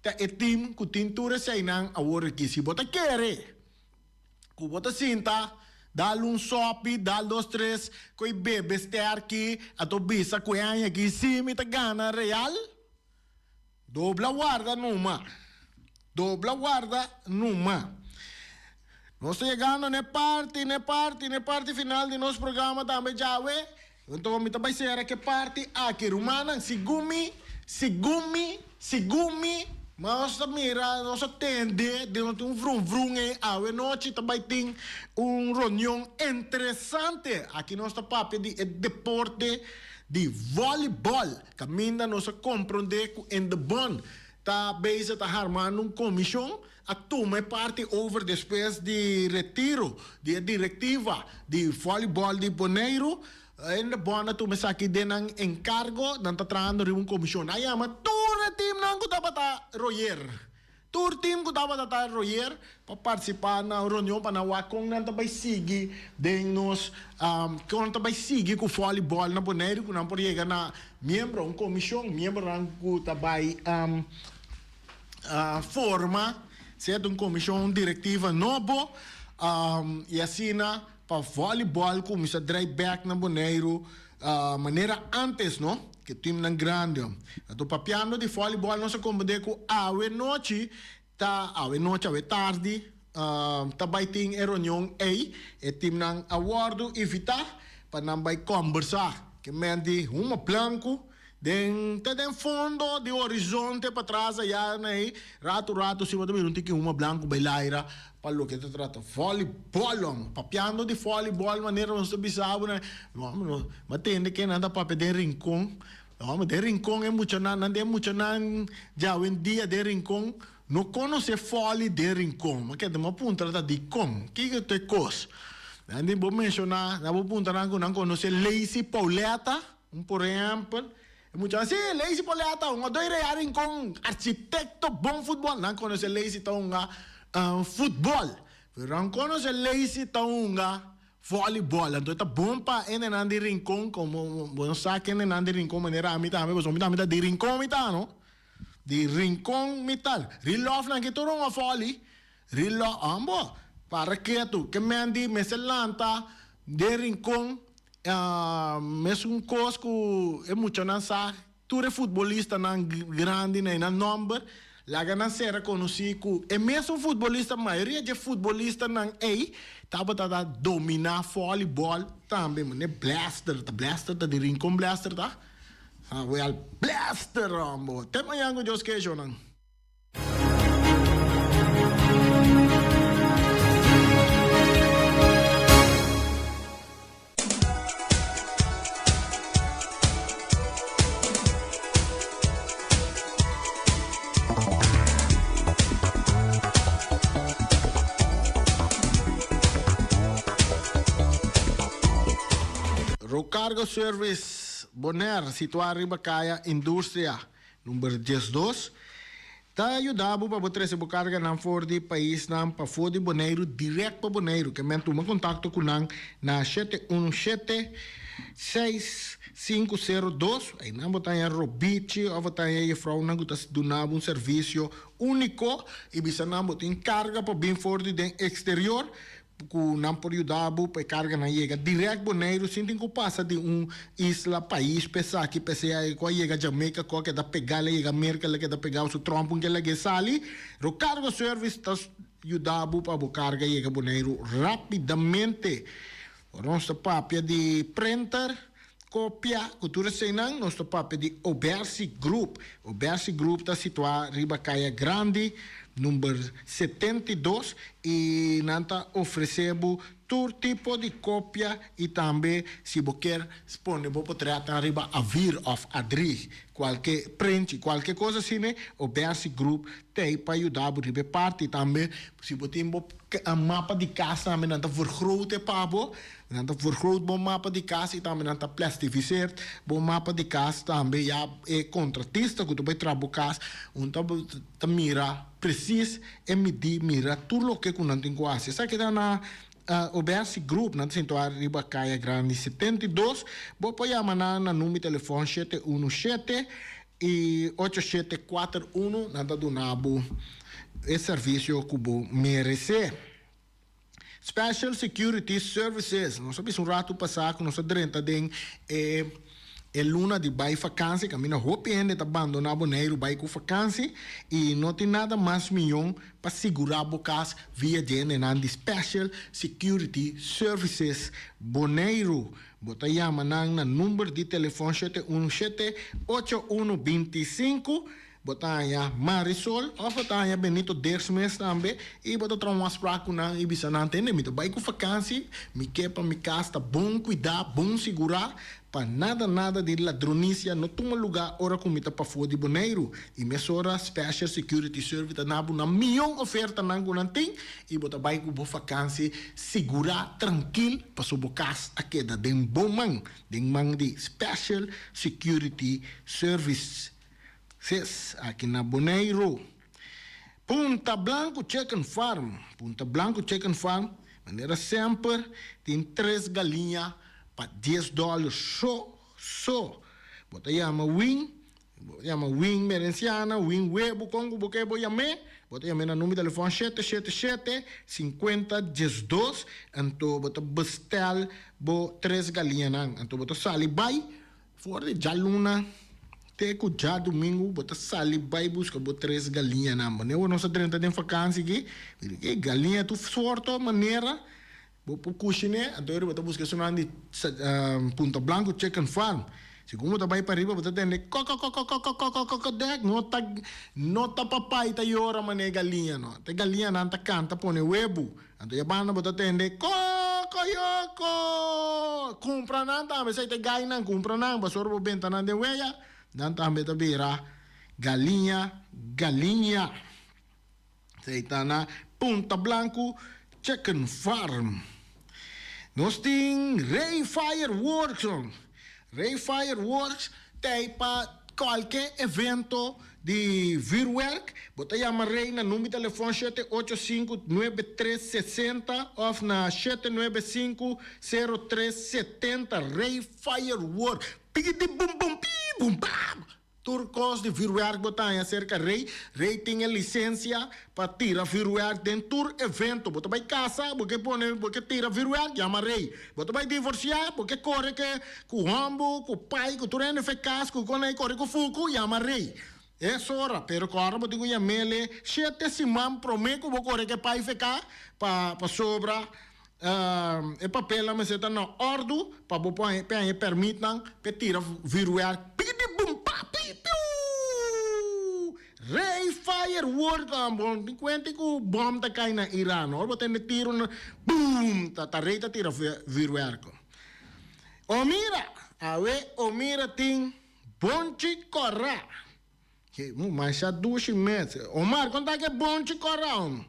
é time que tem tudo sei não, agora que se você quer, que você sinta, dá sopi, dá 2, 3, que bebe estar aqui, a tua bisa que é aqui, se me tá ganha Real, dobla guarda numa. Nós estamos chegando na parte final do nosso programa também já, então, me também será que parte aqui, Romana, segumi, mas mira, nós atende, de um vrum, a noite também tem reunião interessante, aqui nós estamos de deporte de voleibol, que ainda nós compreender que em the bond, está bezig te armando comissão a tomar parte over depois de retiro de diretiva de voleibol de Boneiro en de bona tu mesaki din ang encargo ng tatrando rin komisyon ay ama tour team nang ko dapat royer tour team ko dapat royer pa participar na reunião pa na wakong nang tabay sigi den nos kung tabay sigi ko voleibol na Boneiro ko nang poriega na miyembro ng komisyon miyembro ng ko tabay forma certo comissão diretiva novo e assim para voleibol como se drive back na Boneiro maneira antes não que time não grande então papiando de voleibol não se acomode com ave noite ave tarde também tem reunião aí e time não awardo evitar para não vai conversar que mende uma blanco den fundo de horizonte para trás allá né rato se você não tem que uma branco bailaira para lo que te trata voleibol papiando de voleibol maneira não se bisabo né mas tem que nada para pedir rincón mas de rincón é muito não é muito não já o dia de rincón não conhece vôlei de rincón mas que de uma ponta de com que te cos andi vou mencionar na vou ponta não conhece Lazy Pauleta por exemplo muchas veces Lazy Pauleta un doy Real Rincón arquitecto bom futebol não conhece Lazy taunga futebol pero não conhece Lazy taunga voleibol então tá bom para Nandi Rincón como bom saque Nandi Rincón maneira a mim também você me dá de Rincón mitad no de Rincón mitad relof na que todo uma volley relof ambo para que tu que me andi me selanta de Rincón mas coisa que é muito não sabe tu é futebolista não grande nem não number lá que não será conhecido é mesmo futebolista a maioria de futebolista não é tava a dominar voleibol também mas blaster tá de Rincón blaster tá We al blaster rambo. Tema yango Jos Kejo nang. Cargo Service Bonaire, situado riba kaya indústria, número 12. Tá ajudando para você receber carga na for de país na para for de Bonaire direto para Bonaire, que mento um contato com nang na 717 6502. Aí não botar em Robici ou botar em frau não gutas donava um serviço único e bisa não botar em carga para bem for de exterior. Ku não pode ajudar para carga na chega direto Bonaire, sem que passa de isla país pensar que pensei aí com chega Jamaica com que da pegar chega América que da pegar o trompo que ele sali o cargo service tá ajudar para carga chega Bonaire rapidamente. Nossa papia de printer cópia cultura senang nosso papel de Obersi Group. Obersi Group está situado riba Caia Grande número 72 e nanta oferecemos todo tipo de cópia e também se você quer disponível para tratar riba a vir of adri qualquer print qualquer coisa assim né o Bersi Group tem para ajudar a riba parte também se você tem um mapa de casa também nanta vergroten para bo nanta vergroot bom mapa de casa e também nanta plastificeer bom mapa de casa também já é contratista que tu vai trabalhar casa tá mira preciso e medir mira tudo o que com não tem quase sabe que dá na Obersi Group, na Central Riba Caia Grande 72, vou pôr a maná na número de telefone 717 e 8741, nada do nabo, é serviço que vou merecer. Special Security Services, nós sabemos um rato passar com nossa drenta de luna de bai vacância, que a minha roupa ainda está abandonada Bonaire, bai com vacância, e não tem nada mais melhor para segurar o caso via de Special Security Services Bonaire. Bota chama na número de telefone 717-8125, bota aí Marisol, ou bota aí Benito Dersmes também, e bota traumas para com na ibisa na antena, me bai com vacância, me quepa, me casta, bom cuidar, bom segurar, para nada de ladronícia, não toma lugar ora comida para fora de Bonaire. E mesora Special Security Service na milhão oferta não tem e bota vai com boa vacância, segurar tranquilo para sua casa a queda de bom man de Special Security Service. Aqui na Bonaire. Punta Blanco Chicken Farm, maneira sempre tem 3 galinhas para $10 só. Bota chama wing merenciana, wing webo congo boque boiame. Bota chama na número de telefone 777-50-12. Então bota bestel bo 3 galinhas nang. Então bota sali bay fora de jaluna. Teco já domingo bota sali bay busca bo 3 galinhas nang. Maneira nossa 30 de vacância aqui. Galinha tu sorto maneira. Por cozinhar, então eu vou buscar sonando de Punta Blanco Chicken Farm. Se como tá vai para riba, você tem dek, nota papai tá yora mané galinha no. Te galinha não tá canta pone webo. Então ya bana você tem de yoko. Compra não tá, mas aí te gai não compra não, mas sorbo benta não de weia. Não tá me tá beira galinha. Sei tá na Punta Blanco Chicken Farm. Nós temos Ray Fireworks. Ray Fireworks tem para qualquer evento de Virwerk. Bota chama Ray na número de telefone 785-9360 ou na 795-0370. Ray Fireworks. Pigidi bum bum pi bum bam. Turcos de Virwerk botar acerca Rei tem a licença para tirar Virwerk dentro do evento. Bota vai casa, porque tira Virwerk, chama Rei. Bota vai divorciar, porque corre com o rambo, com o pai, com o turno fez caso, com o corre com o fuco, chama Rei. É hora, pero agora eu tenho que chamar ele, 7 semanas, prometo que vou correr que o pai ficar para sobra. E papel, mas está na ordem para permitir para tirar Virwerk. Ray firework ang bom. Kwenti ko bom ta kay na Iran. Or ba't tiro na boom. Tataray ta tira virwerko. Omira. Awe omira ting bonchi korra. Mas já 2 meses. Omar, quando é que bonchi korra?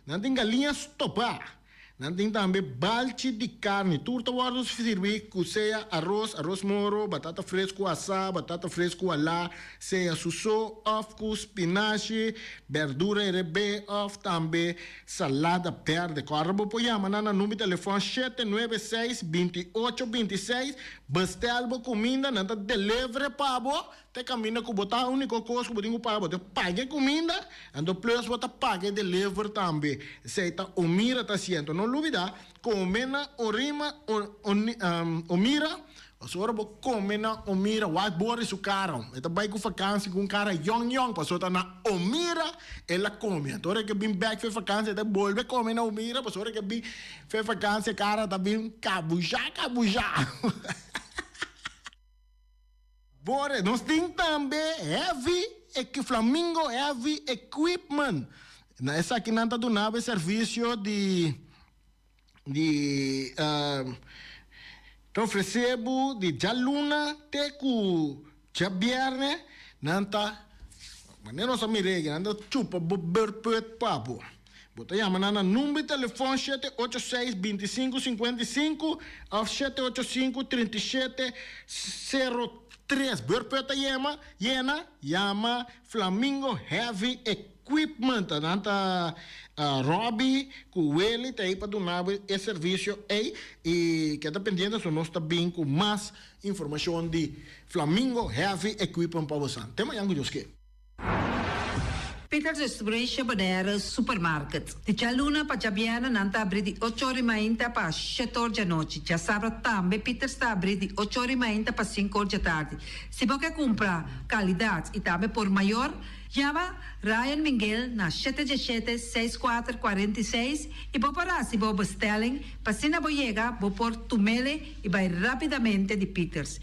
Não tem galinha stopar. Não tem também balde de carne. Tudo vai servir com seja arroz moro, batata fresco assar, batata fresco alá, seja sussô, ovo com espinafre, verdura rebe, ovo também, salada verde. Corre para o Yama, na número de telefone 796-2826, bestel comida, não delivery para você. Te camina com botar a única coisa que você paga, você paga comida, e depois você paga delivery também. Se está omira tá sendo, não olvida, comena orima omira, você ora comena omira, whiteboard su cara. Então vai com vacancy com cara young, passou tá na omira, ela come. Então hora que vem back for vacancy, ela volve comer na omira, passou hora que vem for vacancy, cara tá bem cabujá. Bora, nós temos também Flamingo Heavy Equipment. Essa aqui não está do nave serviço de oferecemos de jaluna teku jabierne nanta maneiro sa mirege nanta chupa berpet papo. Bota chama na número de telefone 786-2555 ou 785-3703. Berpeta llama Flamingo Heavy Equipment. Nanta Robbie, com ele, tá aí para donar esse serviço aí. E que está pendendo, se nós está bem com mais informação de Flamingo Heavy Equipment para você. Tema yang que Peter's Restoration Banera Supermarket. Di Jaluna pa Jabiana nanta abri di 8h30 pa 7h da noite. Já sabe também Peter está abri di 8h30 pa 5h da tarde. Se você comprar qualidade e também por maior, chama Ryan Miguel na 777-6446 e vou parar se vou bestelling, para se não vou chegar, vou pôr tumele e vai rapidamente de Peters.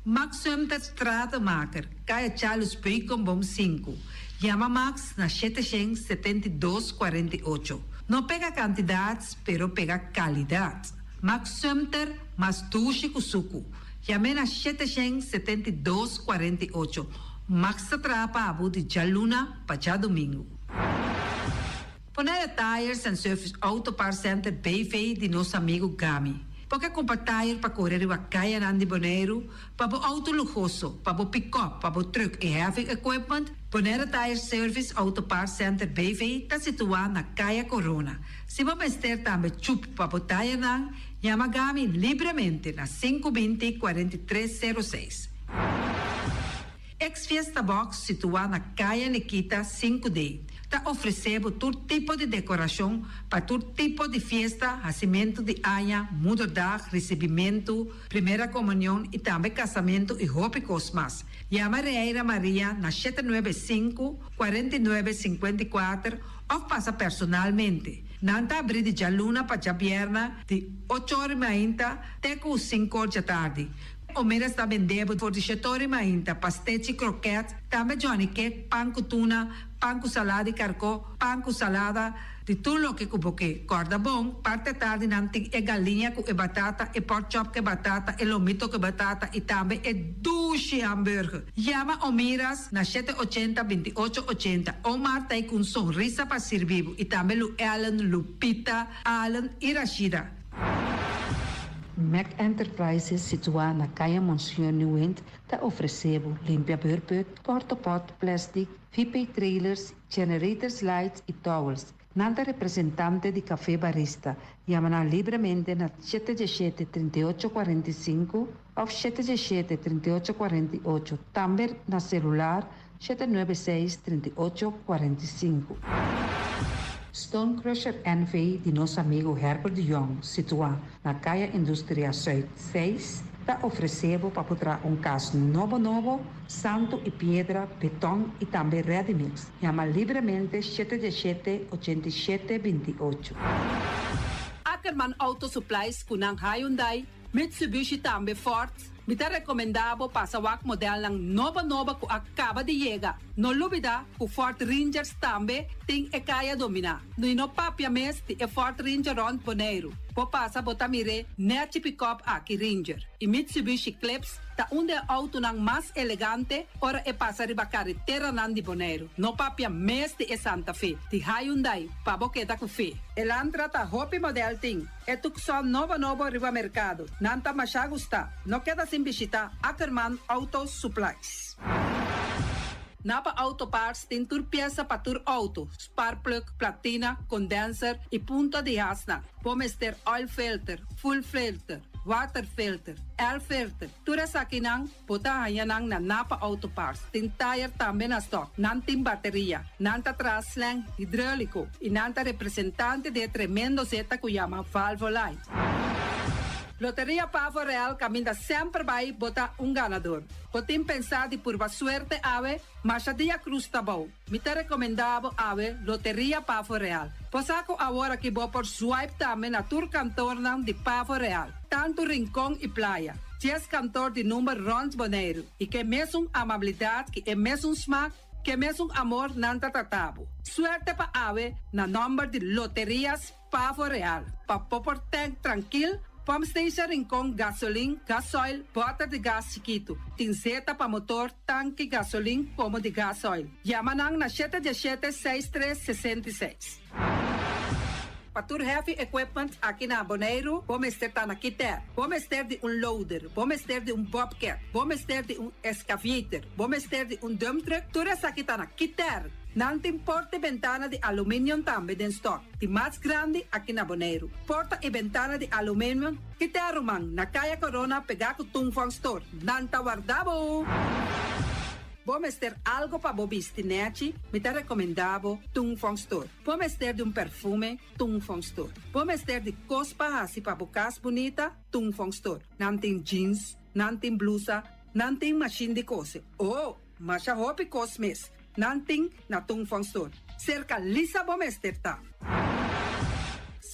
Max Sumter Stratenmaker, Kaya Charles Bricom Bom 5. Chama Max na 772-48. Não pega quantidades, pero pega qualidade. Max Sumter, mas tuxi kusuku. Chame na 772-48. Max Trapa Abu de Jaluna, Pachá Domingo. Ponera Tires and Service Auto Parts Center BV de nosso amigo Gami. Porque comprar tire para correr a caia Nandi Boneiro, para o auto luxuoso, para o pick-up, para o truck e heavy equipment, Ponera Tire Service Auto Parts Center BV está situado na Caia Corona. Se você ter também chup para o tire nan, chama Gami livremente na 520-4306. Ex-Fiesta Box situado na Caia Nikita 5D. Está oferecendo todo tipo de decoração para todo tipo de festa, nascimento de anha, mudança, recebimento, primeira comunhão e também casamento e roupa cosmas. Chama Reira Maria na 795-4954 ou passa personalmente. Nanta abrir de Jaluna para Jabierna de 8h30 até 5h da tarde. O mera está vendendo por 17h30 pastéis e croquetes, também Johnny Cake, pão com tuna, pão com salada e carcó, pão com salada, de tudo o que cuboque. Corda bom, parte tarde nanti é galinha com batata, e pork chop com batata, e lomito com batata, e também é duche hambúrguer. Chama Omiras na 780-2880. Omar tá aí com sorriso para servir, e também Lu Ellen, Lupita, Alan e Rashida. Mac Enterprises, situado na Caia Monsenhor Nieuwend, está oferecendo limpia beurput, porta-pot, plastic, VP trailers, generators lights e towels. Nada representante de café barista. Chama livremente na 717-3845 ou 717-3848. Também na celular 796-3845. Stone Crusher NV de nosso amigo Herbert de Jong, situado na Caia Indústria Zuid 6, está oferecendo para botar caso novo, santo e pedra, beton e também ready-mix. Chama livremente 717-8728. Ackerman Auto Supplies kunang Hyundai, Mitsubishi também Ford, Mita recomendabo pasawak model ng nova ko acaba de llegar. No lubida ku Ford Rangers tambe ting ekaya domina. No papia mes ti Ford Ranger ron Bonaire. Popasa botamire neti pick-up aki Ranger. I Mitsubishi Clips ta unde auto ng mas elegante ora e pasa riba carretera nan di Bonaire. No papia mes ti Santa Fe. Ti Hyundai paboketa ku fe. Elantra ta hopi model ting. Etukson novo riba mercado. Nanta masya gusta. No queda sin visita Ackerman Auto Supplies. Napa Auto Parts tem tur pieza para tur auto, spark plug, platina, condenser e punta de hasna. Pomester oil filter, full filter, water filter, air filter. Tura sa kinang puta hayanang na Napa Auto Parts. Tin tire também na stock, nantin bateria, nanta traslang hidráulico e nanta representante de tremendo zeta que chama Valvoline. Loteria Pavo Real caminha sempre vai botar ganador. Potem pensar de por suerte ave, mas a dia cruz tá bom. Me te recomendava ave Loteria Pavo Real. Posaco agora que vou por swipe também na tur cantor de Pavo Real. Tanto Rincón e Playa. 10 cantor de número Rons Bonaire. E que mesmo amabilidade, que é mesmo smack, que mesmo amor nanta tatabo. Suerte pa ave na number de Loterias Pavo Real. Pa popor tank tranquilo. Pump station Rincón, gasolina, gasoil, bota de gás chiquito. Tinzeta para motor, tanque, gasolina, como de gasoil. Yamanang na 717-6366. Patur heavy equipment aqui na Bonaire, vamos ter na Kiter, vamos ter de loader, vamos ter de bobcat, vamos ter de excavator, vamos ter de dump truck, tudo isso aqui na Kiter. Não tem porta e ventana de alumínio também em stock. De mais grande aqui na Bonaire. Porta e ventana de alumínio que te arrumam na Caia Corona pegar com Tungfang Store. Não tá guardado. Vamos ter algo para bobistinete, me te recomendavo Tungfang Store. Vamos ter de perfume, Tungfang Store. Vamos ter de cospa assim para bocas bonita, Tungfang Store. Não tem jeans, não tem blusa, não tem machine de coser. Oh, mas a roupa cosmes. Nanting na Tungfang Store. Cerca Lisa Bomester ta.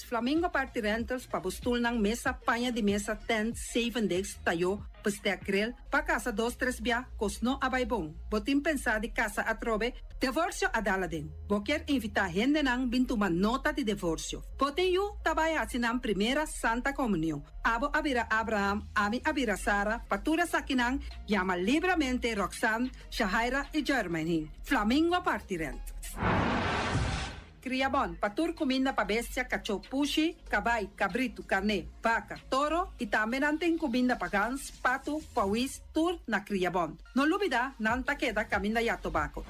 Flamingo Party Rentals pa bustul ng mesa, panha de mesa, tent, 7 days, tayo, pastea grill, pa casa 2-3 bia, kosno abay bong. Botim pensa di casa atrobe, divorcio adala din. Boker invita gente nang bintuman nota de divorcio. Poten yu tabay asinang primera Santa Comunión. Abo abira Abraham, ami abira Sara, patura sakinang, llama libremente Roxanne, Shahaira y Germany. Flamingo Party Rentals. Criabon, patur comida pa bestia, cacho, pushi, cabay, cabrito, carne, vaca, toro e também nantem comida pa gans, pato, pauis, tur na Criabon. No lubida, nanta queda caminda ya tobacco.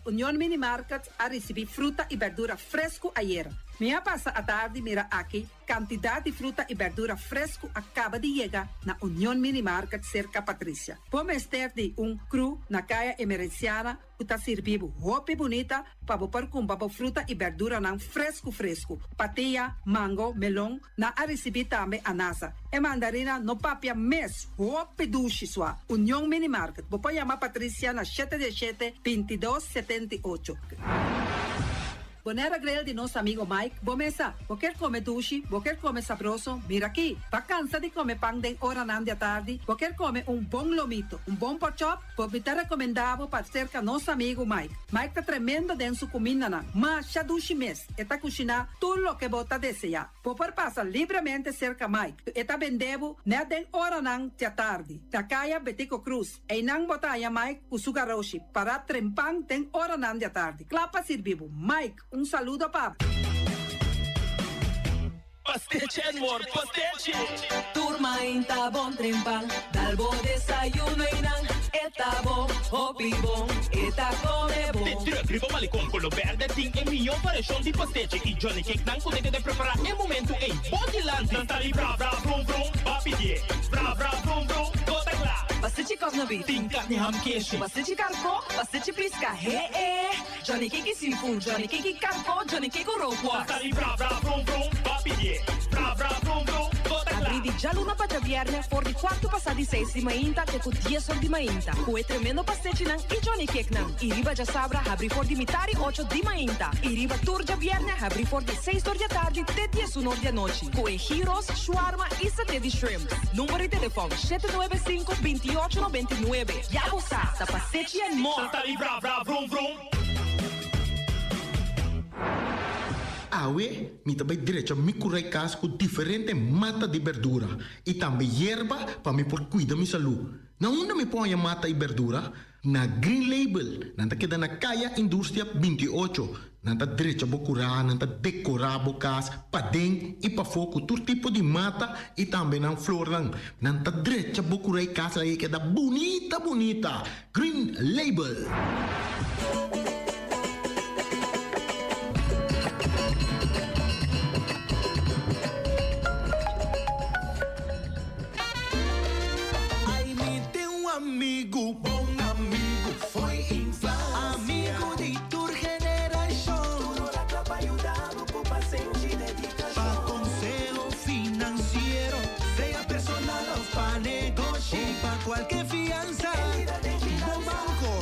União Mini Market a receber fruta e verdura fresco ayer. Minha passa a tarde mira aqui, quantidade de fruta e verdura fresco acaba de chegar na União Mini Market cerca Patrícia. Vamos ter de cru na caia emergenciana, que está servindo roupa bonita para pôr com fruta e verdura não fresco. Patia, mango, melão, na a receber também anasa. E mandarina no papia mês, roupa duche sua. União Mini Market. Vou chamar Patrícia na 717-2278. Bonera Grill de nosso amigo Mike. Bomesa, quer comer duche, quer comer sabroso, mira aqui. Tá cansa de comer pão de hora nan de tarde, quer comer bom lomito, bom pork chop, vou te recomendava para cerca nosso amigo Mike. Mike tá tremendo dentro sua comida na, mas já duche mês, e tá cozinhando tudo o que bota desejar. Vou passar livremente cerca Mike, e tá vendendo na den hora nan de tarde. Da caia Betico Cruz, e não botar a Mike o sugaroshi para trempang den hora nan de tarde. Clapa servivo, Mike. Saludo pa. Pastiche amor, pastiche. Turma inta bom trempang, dalbo desayuno inang, eta bom, hopi bom, eta come bom. Te gribo malicom con lo verde ting e mio variação de pastiche e Johnny Cake não consegue de preparar em momento em Bodyland. Não tá ali bra bra brum brum, papi die, bra bra brum brum, toda lá. Pastiche cosnobi, Ting carne ham queijo. pastiche carco, pastiche pisca, Johnny Cake seafood, Johnny Cake carco, Johnny Cake roquas. Tá ali bra bra brum brum, papi die, bra bra brum brum, toda lá. Abri de Já luna para viernes, for de 4 passar de 6 de manhã, até com 10 horas de manhã. Com o tremendo pastete nan e Johnny Cake nan. E riba já sabra, abre for de mitari 8 de manhã. E riba tour de viernes, abre for de 6 horas da tarde, até 10 horas da noite. Com gyros, shawarma e saté de shrimp. Número de telefone 795-2899. Já você, da pastete e more. Santa Libra, bra, vrum, vrum. Awe, mi também direito a me curar casco diferente mata de verdura e também erva para me por cuidar minha saúde. Na onde me põe a mata e verdura? Na Green Label, nanta queda na Kaya Indústria 28. Nanta direito a curar, nanta decorar a casa, para dentro e para fogo, todo tipo de mata e também na flor. Nanta direito a curar a casa aí queda bonita, bonita. Green Label. Amigo, bom amigo, foi infância. Amigo de tua geração. Para ajudar o paciente de dedicação. Para conselho financeiro, seja personal ou para negócio. Para qualquer fiança, bom banco.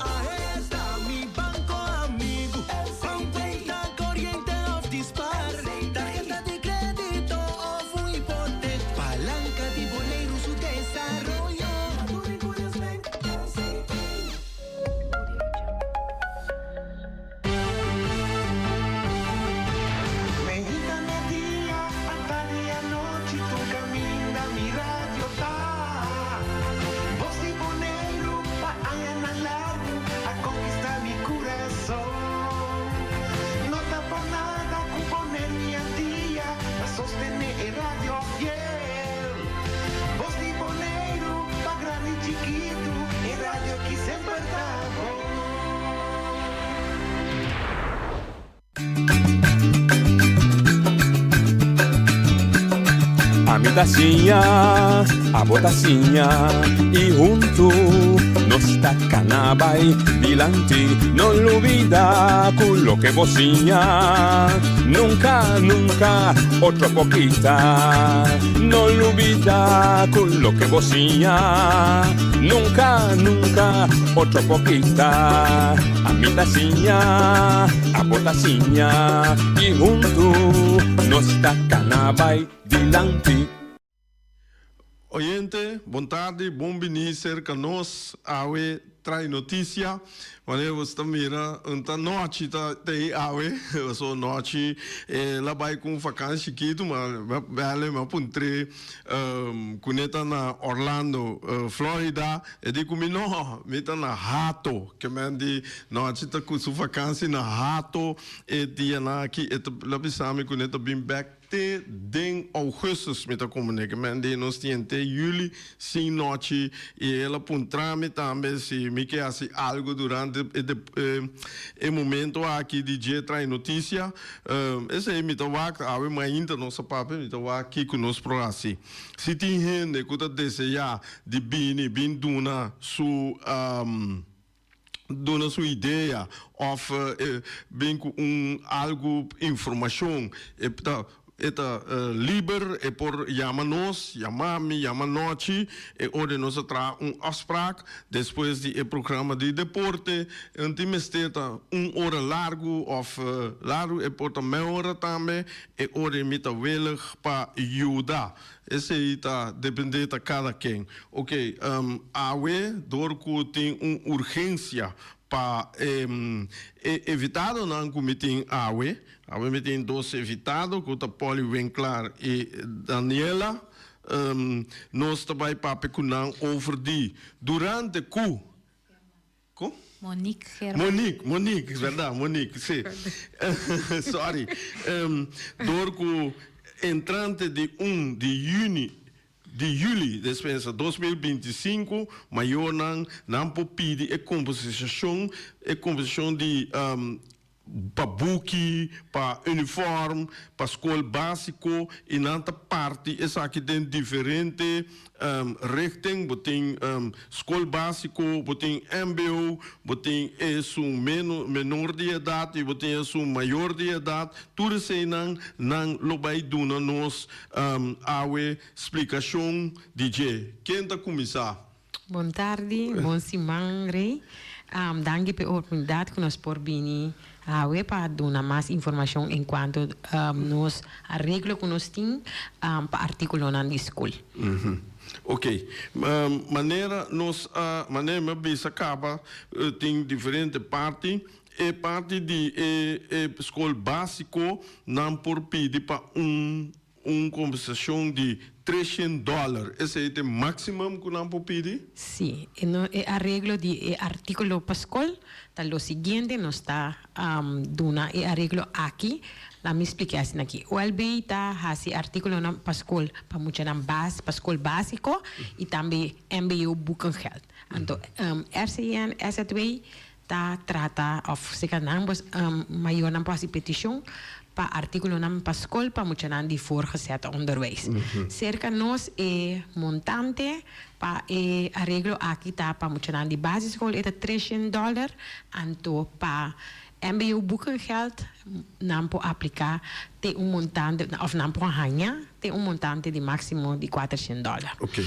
Ahí está mi banco amigo. Com conta corriente ou dispar. Tarjeta de crédito ou hipoteca. Palanca de boleiro, su desarrollo. A mi tacinha, a botacinha e junto nos tacanabay dilante, no olvida con lo que vocinha, nunca, nunca, otra poquita, no olvida con lo que vocinha, nunca, nunca, otra poquita, a mi tacinha, a botacinha e junto nos tacanabay dilante. Oyente, boa tarde, bom venir cerca nós, Awe traz notícia. Wanneer we staan mira, een noche te Awe, zo noche, lá vai com vakantie kito, maar we hebben maar puntre, kuneta na Orlando, Florida, e di kumi no, meta na Hato, que men di noche ta kusu vakantie na Hato, e di na ki et labi sami kuneta bim back. Te ding augustus met de comunicatie, de nos tiente juli, sin noche, e ela puntrame também se me quer assim algo durante o momento aqui de dia traz notícia, esse é me toca, a ver mais ainda nossa papel me toca aqui conosco por assim. Se tem gente que tá desejar de bin duna su dona sua ideia, ou bem com algo informação, eta liever por llama-nos, llama-me, llama-noche, e orde nos tra afspraak, depois de programa de deporte, antimesteta hora largo, of largo, e porta meia hora também, e orde mita welig para ajudar. Esse aí tá dependendo de cada quem. Ok, awe, dorco tem urgência para evitar não cometer awe. Awe me tem dois evitados, que o Poli Winklar e Daniela. Nós também papo com over die durante cu. Monique, é verdade, Monique, sim. Sorry. Dorco entrante de 1 de juli, dispensa 2025, maior não pode pedir a composição de para buki, para uniforme, para escola básico, e nanta parte essa aqui tem diferente richting, botem escola básico, botem MBO, botem menor de idade, e botem maior de idade, tudo isso não lobai duna nos awe explicação DJ. Quem está começar? Boa tarde, bom semana, Rei. Danke pela oportunidade que nós por vir para dar mais informação enquanto nós arreglo que nós temos para articular na escola. Ok. Maneira bisa acaba tem diferente parte. E parte de escola básico não por pedir para compensação de $300. Esse é o máximo que não pode pedir? Sim, o arreglo de artículo para a escola, o seguinte, nós está dando o arreglo aqui, la me expliquei assim aqui. O LB está esse artículo para a escola, para muita para a escola básico, e também MBO boekengeld. Então, RCN, S2, está trata of seca maior na petição para artículo para a escola para muita de voorgezet onderwijs. Cerca nós montante para arreglo aqui tá para muita de basisschool é $300, então para MBO boekengeld não pode aplicar tem montante of não pode ganhar tem montante de máximo de $400. Ok.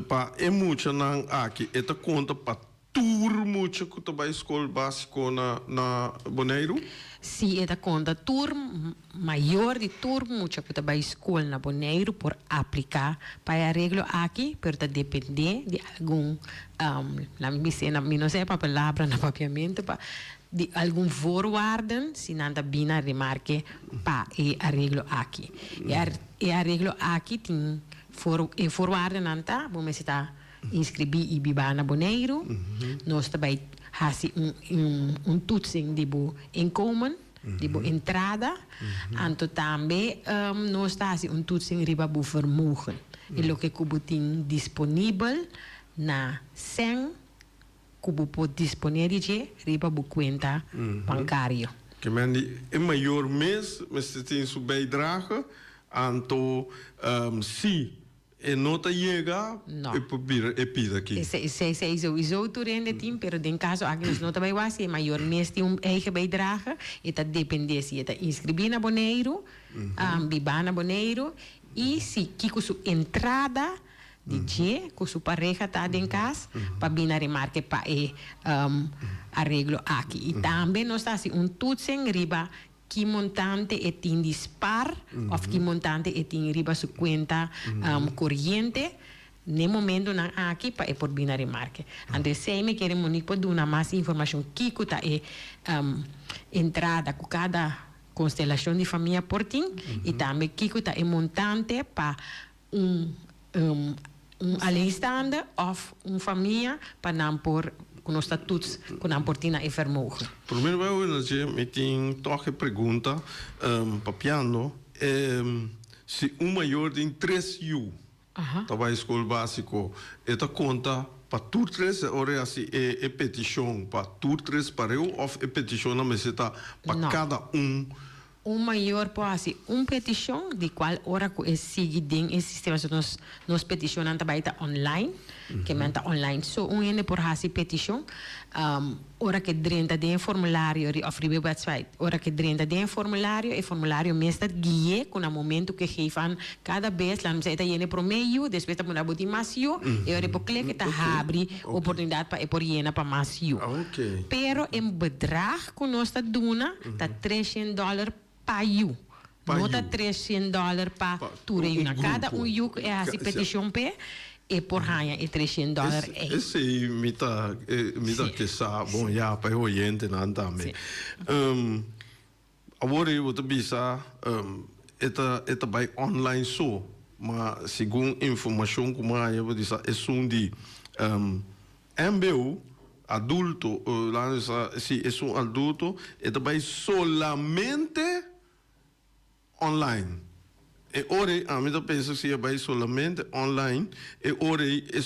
Para muita não aqui é conta para turma que tu vai escola básico na Bonaire? Sim, é da conta turma maior de turma que tu vai escola na Bonaire por aplicar para arreglo aqui, pero depende de algum não sei a palavra na papiamento de algum voorwaarden, se não bina remarque para arreglo aqui. E arreglo aqui tem voorwaarden não tá, vamos está inscrever e biba na Bonaire. Nós também fazemos toetsing de inkomen, de entrada. En também nós fazemos toetsing riba bu vermogen. E lo que kubo tem disponível na SEN, kubo pode disponer de riba bu conta bancária. Que é maior mês, mas você tem sua bijdrage, então se e nota chega e pide aqui. Zij sowieso toerende team, pero in caso aqui nós nota bij was, maior mês tem eigen bijdrage, e dat depende se eta inscrever na Bonaire, biba na Bonaire, e se kiko su entrada de com sua pareja tá em casa, para vir remarque para arreglo aqui. E também nós tá toetsing riba que montante é tem dispar ou que montante é tem riba sua conta corrente no momento na aqui para por vir remarque. Então se me querem munir por dar mais informação que tá entrada com cada constelação de família por tim e também que tá montante para alleenstaande of família para não por com os estatutos com a portina e vermogen. Primeiro me tem toque pergunta papiano se maior de 3 U estava escola básico eta conta para tur 3 ora assim é petição para tur 3 para eu ou é petição na meseta para cada maior pode petição de qual hora que é seguido em sistema nos peticionam também online que menta online so ene por hasi petition ora que drenta de formulário of ribe website ora que drenta de formulário e formulário mestre guie com o momento que geven cada vez lá não sei tá ene promeio depois tá mudar botin mais e ora por clique tá abre oportunidade para por ena para mais pero em bedrag que nós tá duna tá $300 para you nota $300 para tudo cada you é hasi petition pe e por ganhar e $300 esse me tá que sabe bom já para o oriente não também agora eu vou te bisa eta by online so mas segundo informação como eu vou dizer é de MBO adulto lá se é adulto eta by solamente online. E ora, a mim penso que vai solamente online. E ora é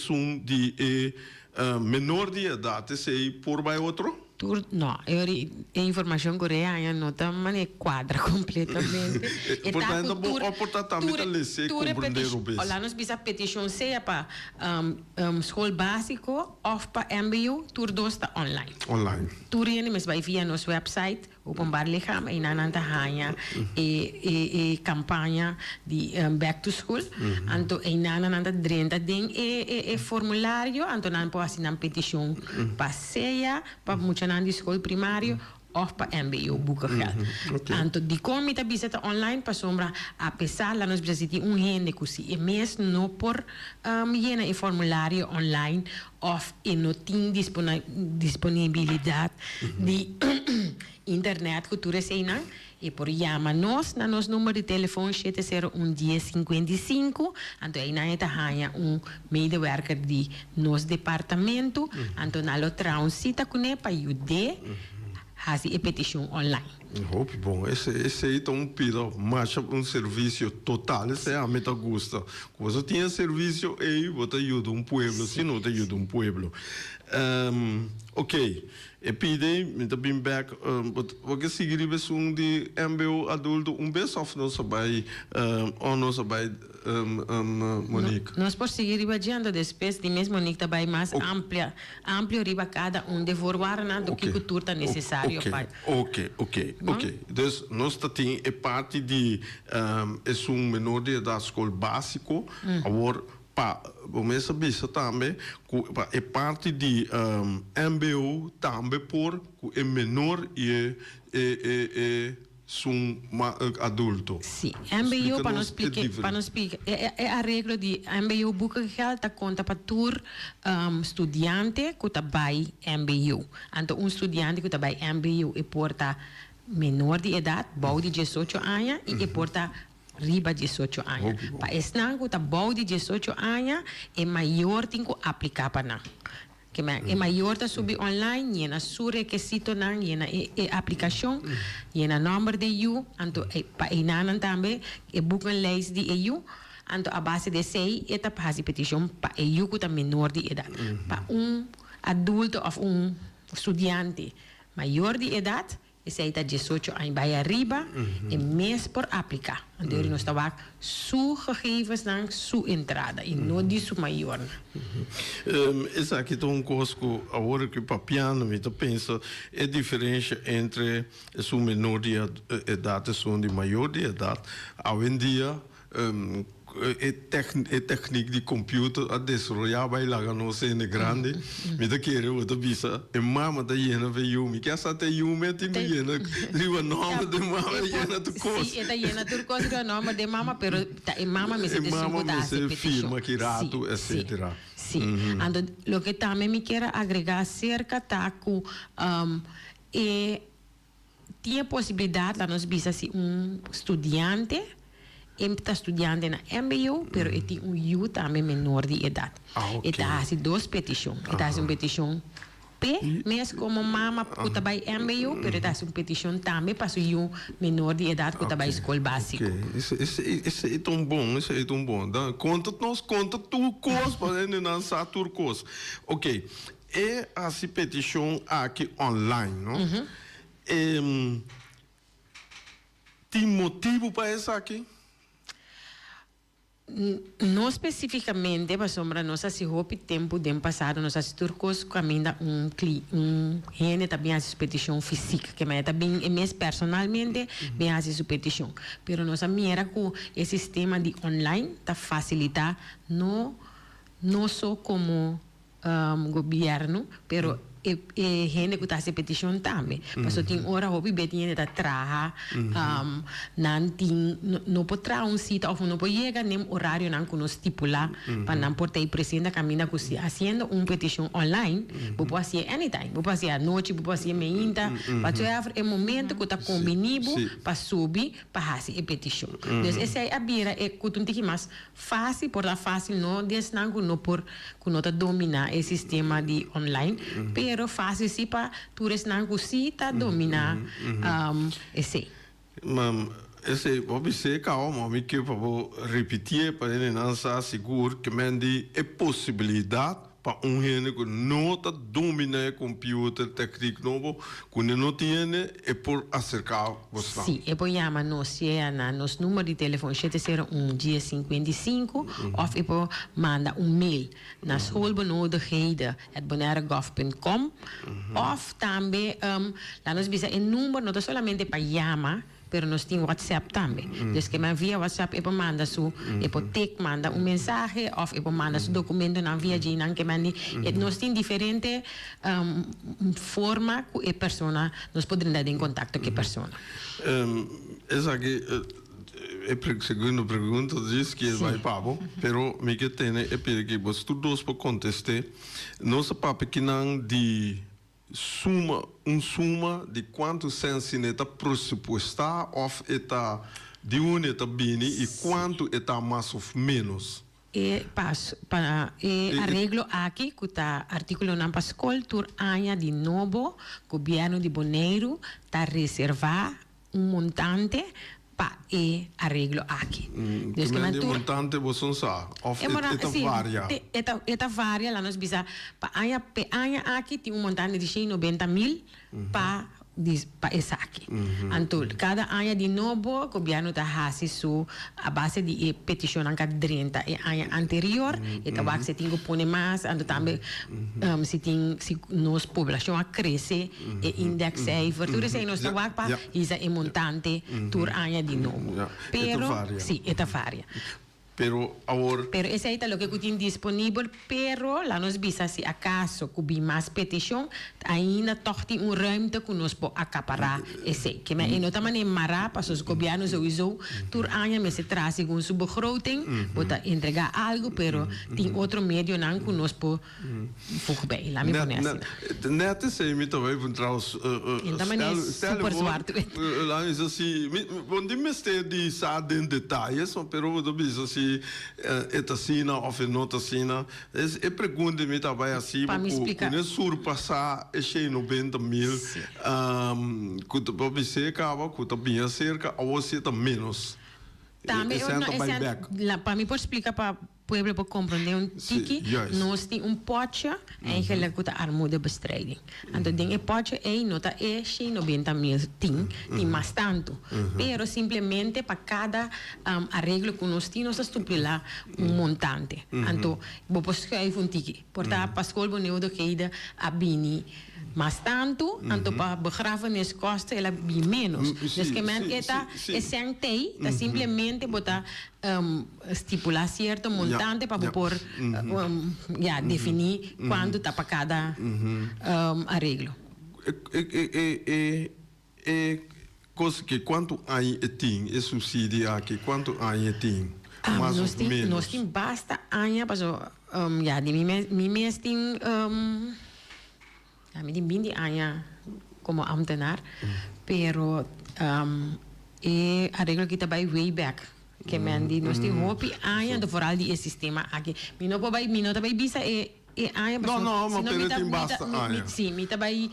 de menor de idade, se por vai outro? No, a informação coreana não está quadra completamente. Portanto, portanto, também está lesse compreender o bem. Lá nós bisa petição seja para escola básico ou para MBU, tur dos está online. Online. Tur yun mas vai via nosso website, upang likham ay nananta hanya e campanha de back to school. Anto ay nananta drenta ding e formulário, anto nan po assinar petição para seja para muita nan de escola primário of para MBU buka geld. Anto di comita bisita online pa sombra a pesar la nos bisita gente così e mes no por llena e formulario online of e no tin disponibilidad de internet cultura seina e por llama nos na nos número de telefone 701-1055 anto aí na eta hanya medewerker de nos departamento anto na lo transita kune pa yude hasi e petição online. Hope bom, esse aí tá pira, mas serviço total, esse é a meta gusta. Você tinha serviço aí, você ajuda pueblo, se não te ajuda pueblo. Ok, e pide, me bem back, porque seguir de MBO adulto, beijo of não sabai, ou não sabai, Monique. Nós por seguir adiante depois de mesmo Monique também mais amplo riba cada de voorwaarden do que cultura necessário para. Ok. Dus nós temos a parte de é menor de da escola básico, agora para começar a ver também a parte de MBO também por é menor e são adulto. Sim, MBU para nos explicar, é a regra de MBU buca geld ta conta para tur estudante que está vai MBU. Então estudante que está vai MBU e porta menor de idade, bau de 18 anos e porta riba de 18 anos. Para esnan que está bau de 18 anos é maior tem que aplicar para não. Que é maior tá subir online, yena su requisito nang, yena aplicação, yena número de EU, anto pa inanan também, e book een lijst de EU, anto a base de sei, eta pasi petição pa EU que tá menor de idade. Pa adulto of estudante maior de idade, esse aí tá 18 anos vai arriba, e mês por aplicar. Então nós estava gegevens dan sua entrada e não de sua maior. Esse aqui é coisa que agora que para piano me pensa é diferença entre sua menor de idade e sua de maior de idade. Hoje em dia técnica de computer a desenvolver vai lá no cena grande me da querer outra visa e mama da yena veio me que essa até eu me tem yena liva nome de mama yena tu coisa sim da yena tu coisa do nome de mama pero e mama me se desmuda se firma que rato etc. Sim, ando lo que também me quero agregar cerca taco tinha possibilidade lá nos bisa se estudante está estudando na MBU, pero tem youth também menor de idade. E tá assim duas petições. E tá assim uma petição P, mesmo como mama que tá vai MBU, pero tá assim uma petição também para o youth menor de idade que tá vai escola básica. Isso é tão bom, isso é tão bom. Conta tu coisa para ele lançar tu coisa. Ok. E essa petição aqui online, não? Tem motivo para isso aqui? Não especificamente, mas sombra nossa se houve tempo de passado nossa turcos caminha gente também a petição física que me também é mesmo personalmente bem a sua petição, pero nossa mira com esse sistema de online tá facilitar não só como governo, pero gente que está se petição também. Porque tem hora hobby betinha da traha, não pode trazer sítio ou não pode chegar nem horário não que nos estipula para não poder presente caminhar com si. Haciendo petição online, pode fazer anytime, pode fazer à noite, pode fazer meia, pode fazer momento que está combinado para subir para fazer a petição. Então essa é a bira é que tu tem mais fácil, por fácil não desnango não por que não dominar esse sistema de online, pero fácil sim para tu não conseguir dominar esse. Mas esse observe calma, me que para repetir para ele não estar seguro que mende é possibilidade para un gente que no está domina el computer técnico novo, que no tiene es por acercar você. Sim, eu vou chamar nos nos número de telefone 701-1055 of eu vou mandar mail na schoolbenodigheden@bonaire.gov.com of também lá nós bisa um número não somente para chamar, pero nós temos WhatsApp também. Dus que via WhatsApp eu manda manda mensagem of eu manda documento na via de que nós temos diferente forma que a pessoa nós podemos dar em contato com a pessoa. Essa aqui a segunda pergunta diz que vai papo, pero me que tem é que você todos para contestar. Nossa papo que não de suma de quanto senso está pressupostar ou está de onde está bem e quanto está mais ou menos. Arreglo aqui que está artículo na Pascol tur año de novo governo de Bonaire está reservar montante para arreglo aqui. Dus que montante você sabe? Ou varia? Eta varia lá nós bisa para año aqui tem montante de 90.000 para essa aqui. Então, cada ano de novo, o governo está fazendo a base de petição que 30 e ano anterior, e também se tem que pôr mais, então também se nossa população cresce, e index é tudo isso nós trabalhamos para isso é montante por ano de novo. Pero, sim, esta varia. Pero esse aí é o que tem disponível, pero lá nós bisa se acaso que mais petição, ainda tem ruimte que nós podemos acaparar esse. Que mas não também mará para os governos sowieso, tur ano mas se traz segundo sua begroting, bota entregar algo, pero tem outro meio não que nós podemos bem. Lá me conhece. Net sei me também vou trouxe. Super zwart. Lá is assim, onde me ste de saden detalhes, pero do bisa assim etasina ou notasina. É pergunta me também assim, porque ne surpassar esse 90.000, que pode ser acaba, que também cerca ou você tá menos. Também para mim pode explicar para pueblo para compreender tiki, nós temos pote eigenlijk que armoedebestrijding. Então, o pote nota 90.000 tem mais tanto. Pero simplesmente para cada arreglo que nós temos, nós temos lá montante. Então, vou escrever tiki. Portanto, para a escola de a bini mais tanto, então para begrafeniskosten ela bem menos. Dus que é sentei, simplesmente botar estipular certo montante para pôr definir quanto está para cada arreglo. Coisa que quanto aí tem esse subsídio aqui, quanto aí tem? Nós temos basta anos, para de mim mês tem me tem 20 anos como ambtenaar, pero arreglo que está by way back. Que mendi nós temos hopi anos do vooral die sistema aqui. Me não vai bisa anos. Não, mas pelo tem basta anos. Sim, me vai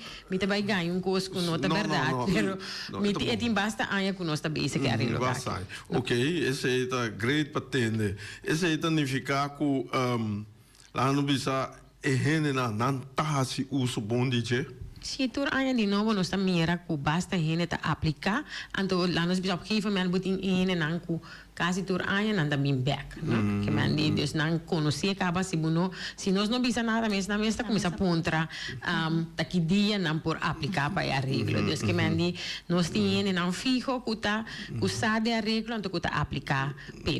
ganhar coisa com nota verdade, pero me tem basta anos com nós também isso que arreglo aqui. Ok, esse aí tá great para entender. Esse aí significa que lá no bisa não tá se uso bom de se tur año de novo nós mira que basta gente tá aplicar, então lá nós bisa opgeven men butin ene nan ku quase tur año nan da bem back, no? Que men di dus nan conhecer acaba se buno, se nós não bisa nada mesmo na mesa começa a pontra daqui dia nan por aplicar para arreglo, dus que men di nós tem nan fijo que tá usar de arreglo, então que tá aplicar,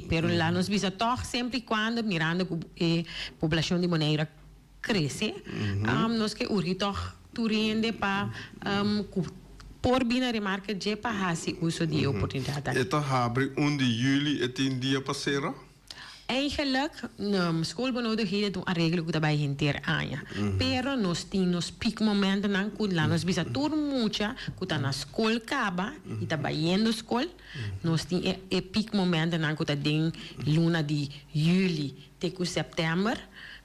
pero lá nós bisa toch sempre quando mirando que população de Bonaire cresce, nós que urge toch turende para por bina remarca je para hasi uso de oportunidade. Eta abre 1 de julho et in dia passera? Eigenlijk, schoolbenodigheden doen arregelen dat bij hinter aan. Pero nos temos piekmomenten dan que lá nos bisa tur mucha que tá na school acaba e tá baiendo school. Nos tem piekmomenten dan que tá den luna de juli te ku september.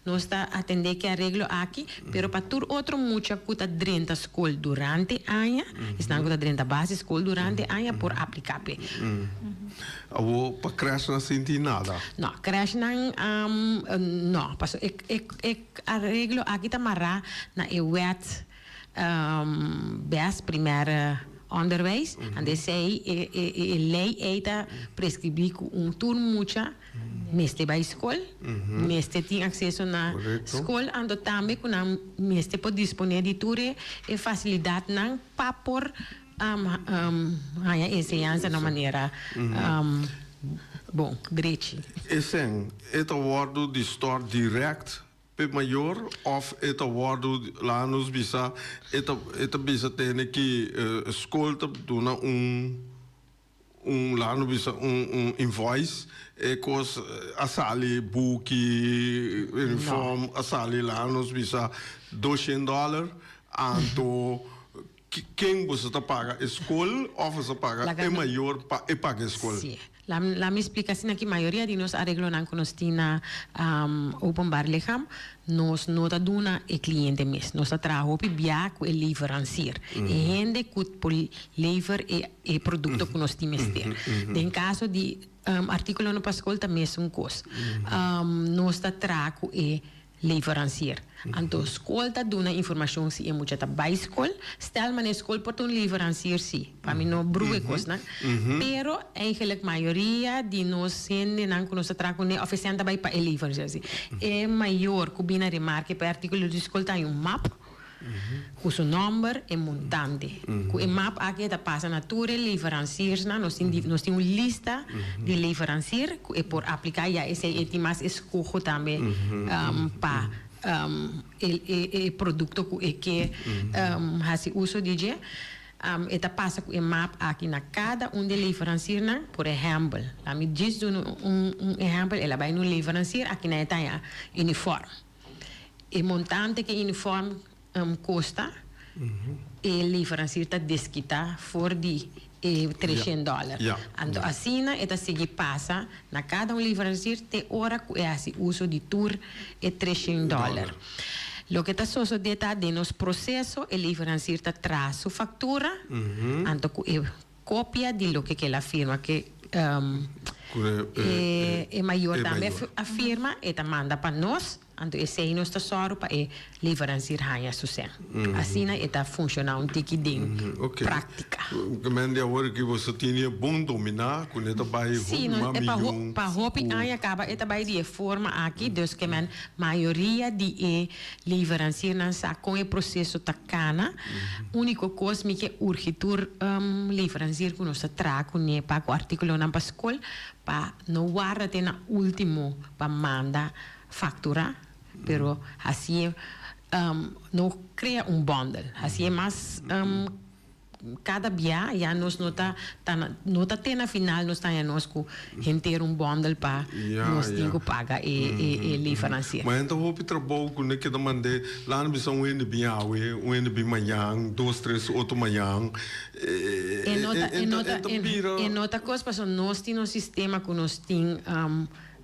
nós está atender que arreglo aqui, pero para tur outro mucha cuta drenta escola durante ano, estão cuta drenta base escola durante ano por aplicar. Abo para crash não senti nada. Não, crash não, passo arreglo aqui tamará na wet best primeira onderwijs. En de zei, lei eita prescribir turno mucha meste bij school, meste tem acesso na school, ando também com meste pode disponer de ture e facilidade não para por ensinança na maneira bom, direito. Esse é o word de store direct pe maior of het award lá nos bisa eta bisa tem que escolta dona lá no bisa invoice e cos asali buki uniform asali lá nos bisa $200 anto quem você tá paga escola ou você paga é maior para paga escola. Sim. La minha explicação aqui, a maioria de nós arreglos não conhecem openbaar lichaam, nós não está dando o cliente mesmo, nós está trabalhando para biar com o leverancier, e gente que pode levar o produto que nós temos ter. Em caso de artigo no pascoal também é coisa, nós está trabalhando com o leverancier. Então, a escola está dando informação se é muito para a escola, stel mas a escola pode leverancier sim, para mim não brue coisa, pero eigenlijk a maioria de nós sendo não que nós trabalhamos oferecendo também para o leverancier. É maior que bem remarque para artigo de escola tem mapa com seu número e montante. Com o mapa aqui está passando a tour leveranciers, nós temos uma lista de leverancier e por aplicar já esse é mais escolho também para o produto que faz uso de eta passa com o mapa aqui na cada de leverancier, por exemplo, a me diz exemplo, ela vai no leverancier aqui na Itália uniforme. E montante que uniforme costa e leverancier está desquita for de $300. Então, assim, esta seguir passa na cada leverancier tem hora que é uso de tour e $300. Lo que está sucedendo de nos processo, o leverancier está traz sua fatura, então cópia de lo que ela firma que é maior também a firma e manda para nós. Então, esse é nosso tesouro para leverancier a sucesso. Assim, está funcionando um prática. Mas agora que você tinha bom dominar, com esta bairro, sim, para roupa acaba esta bairro de forma aqui, dus que a maioria de leverancier não está com o processo tacana. Única coisa que urgitur leverancier que nós trago né para o artigo na pascoal para não guardar até na último para mandar factura. Pero assim não cria bundle, assim é mais cada dia já nós nota tem na final nós tá nós com gente bundle para nós tem que pagar e leverancier. Mas então vou trabalhar com que demande lá no bisão o bem manhã 2, 3, 8 manhã nota coisa para nós tem um sistema que nós tem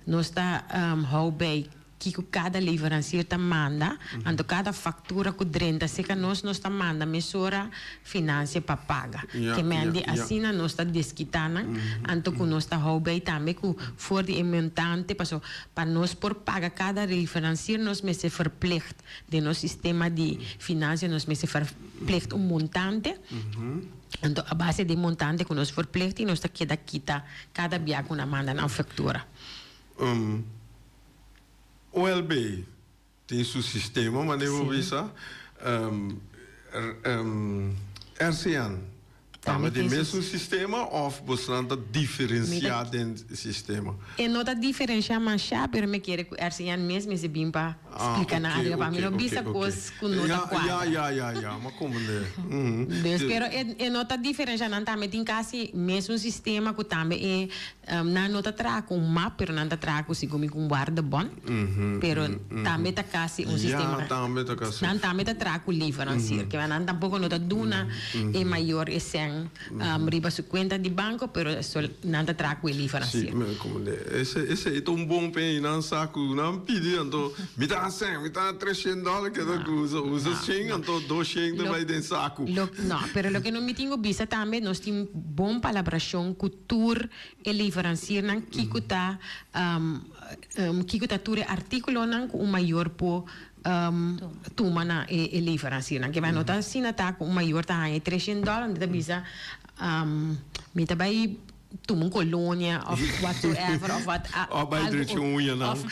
nós tá how bem que cada leverancier está manda, então cada fatura que drenta, se que nós está manda mesura finança para pagar, que mende assim nós está desquitando, então que nós está roubando também que for de montante, para nós por pagar cada leverancier nós me se verplicht de nosso sistema de finanças nós me se verplicht montante. Então a base de montante que nós verplicht e nós está quita cada dia que nós manda na fatura. OLB tem seu sistema, mas eu vou ver RCN também tem mesmo sistema ou você não está diferenciado no sistema? Eu não está diferenciado, mas já pero me quer que RCN mesmo se bem para explicar na área para mim não bisa coisa com nota quadra. Mas como né? Pero eu não está diferenciado, não também tem quase mesmo sistema que também não nota trago mapa, pero não está trago se como com guarda bom, pero também está quase sistema. Não também está trago leverancier, que não tampouco nota duna é maior é sem riba su conta de banco, pero não está trago leverancier. Sim, como né? Esse é tão bom para não saco, não pedir então me dá sem, me tá $300 que da usa sem, então $200 vai dentro saco. No, pero lo que no me tengo visa também, nós temos bom palabração, cultura e livrancia, não kikuta ture artículo não com maior po tuma na e livrancia, não que vai notar se na tá com maior tá aí $300, de visa me tá vai tuma colônia of whatsoever of wat of bij de unha não of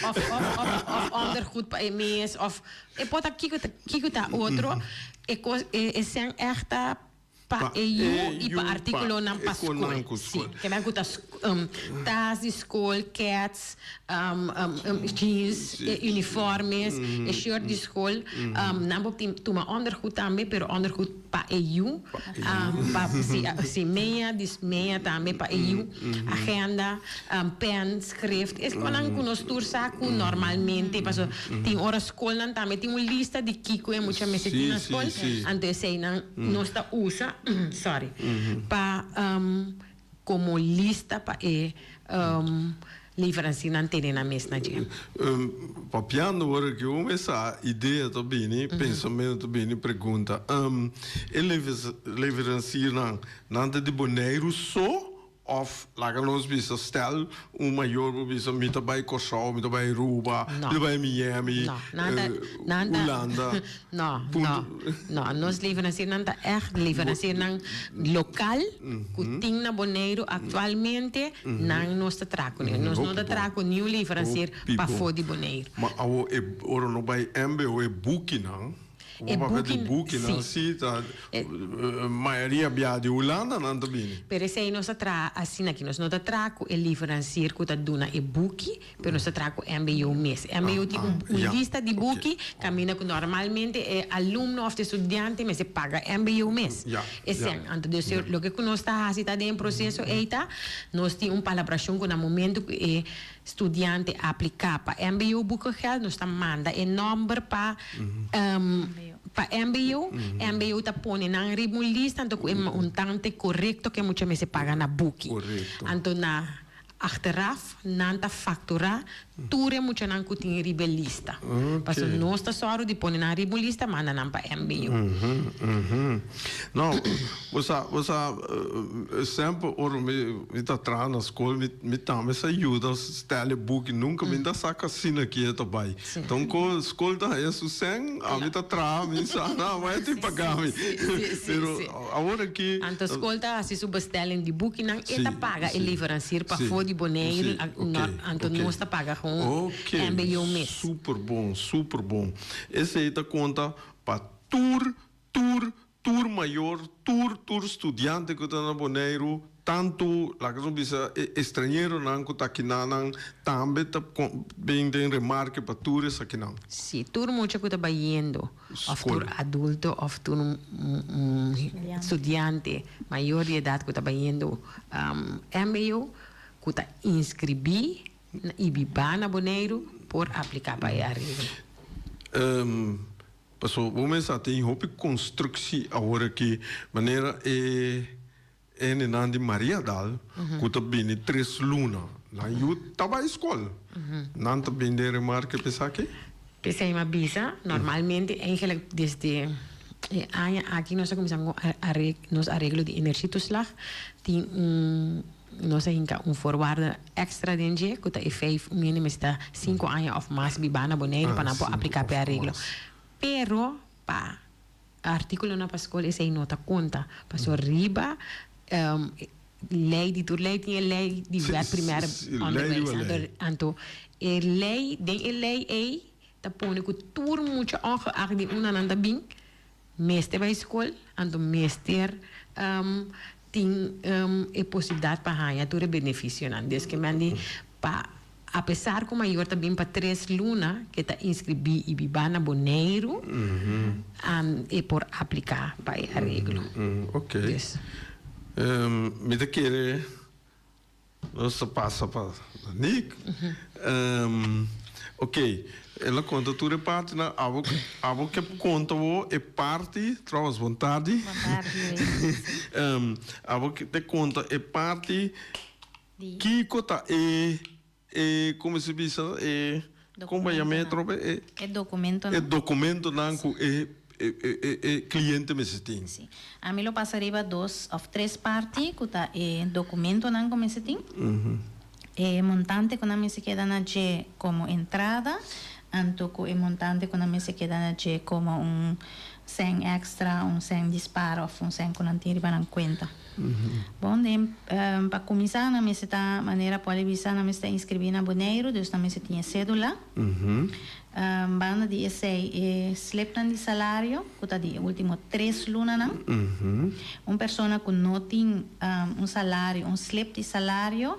ondergoed para mês of e pode kikuta outro e sem echta pa EU e pa artículo não pa school. Sim, que vai cutar tas de school, cats, jeans, uniformes, shirt de school, não pode tomar ondergoed também, pero ondergoed pa EU, pa si meia, meia também pa EU, agenda, pen, schrift, es quando nós tur saco normalmente, paso tem hora escola também tem uma lista de kiko e muita vezes tem na escola, então sei não está usa sorry, como lista para livrancia não tem na mesma dia. Papiando agora que essa ideia também, pensamento também, pergunta, livrancia não de boneiro só of laga nos bisa stel maior bisa mita by Kosovo, mita by Aruba, mita by Miami, Holanda. No, nós livrancia não tá livrancia não local, que tem na Boneiro atualmente, não nós tá traco, nós não tá traco new livrancia para fora de Boneiro. Mas ora no by MBO e booking não. E booking não sim, tá. Maioria bia de Holanda não também. Per se nós tra assim aqui nós não tá traco e livrancia que tá dona e booking, pero nós tá traco MBO mês. MBO tem uma lista de booking, caminha que normalmente é aluno ou estudante, mas se paga MBO mês. Assim, então o que nós tá assim tá em processo eita, nós tem palabração que no momento que estudante aplicar para MBO book geld, nós tá manda e número para MBO, MBO tá põe na lista, então é um tanto correto que muitas vezes paga na booking. Então na achteraf, não tá facturar, tudo muitas não tem ribelista. Passo nós tá só de põe na ribelista, manda não para MBO. Não, você sempre ora me tá atrás na escola, me também essa ajuda, style book nunca me dá saca assim aqui também. Então com escola tá isso sem, a me tá atrás, me não vai te pagar me. Pero agora que então escola tá assim subestellen de book não e tá paga e livrancia para fora de Boneiro, então nós tá paga com MBO mês. Super bom. Esse aí tá conta para tour maior, tour estudante que está na Boneiro, tanto lá que não bisa estrangeiro não que está aqui não, também tá bem tem remarque para tours aqui não. Sim, tour muito que está baiendo, of tour adulto, of tour estudante maior de idade que está baiendo, MBO que está inscrever na IBIBA na Boneiro por aplicar para a regra. Passo, vamos a ter uma construção agora que maneira é de Maria Dal, que está bem 3 lunas, na eu estava à escola, não está bem de remarque pensar que? Pensei uma bisa, normalmente, eigenlijk desde aqui nós começamos nos arreglo de energietoeslag, tem nós temos voorwaarde extra dentro, que é 5 mínimo está 5 anos ou mais bibana boneiro para não aplicar para a regra. Pero pa artículo na escola essa nota conta, passou riba lei de tur lei tinha lei de wet primeiro onderwijs. Então a lei den a lei é tá põe que tur muito ongeacht die una nanda bing meester bij school, então meester tem a possibilidade para ganhar todo o benefício, não? Desde que mandi para apesar que o maior também para 3 lunas que está inscrito e biba na Boneiro e por aplicar para a regra. Ok. Me te querer nossa passa para Nick. Ok. Ela conta tudo parte na abo que conta o é parte trouxe vontade. Abo que te conta é parte que conta como se diz como é metro É documento. é documento não com cliente me se tem. Sim. A mim lo passaria 2 ou 3 partes, que tá documento não como se tem. Montante que não se queda na G como entrada, anto que montante que não se queda na G como sem extra, sem disparo, sem que não tira para conta. Bom, para começar, na minha maneira pode visar, na minha inscrever na Boneiro, dus na minha tinha cédula. Banda de esse slip de salário, que está de último 3 lunas, não? Uma pessoa que não tem salário, slip de salário,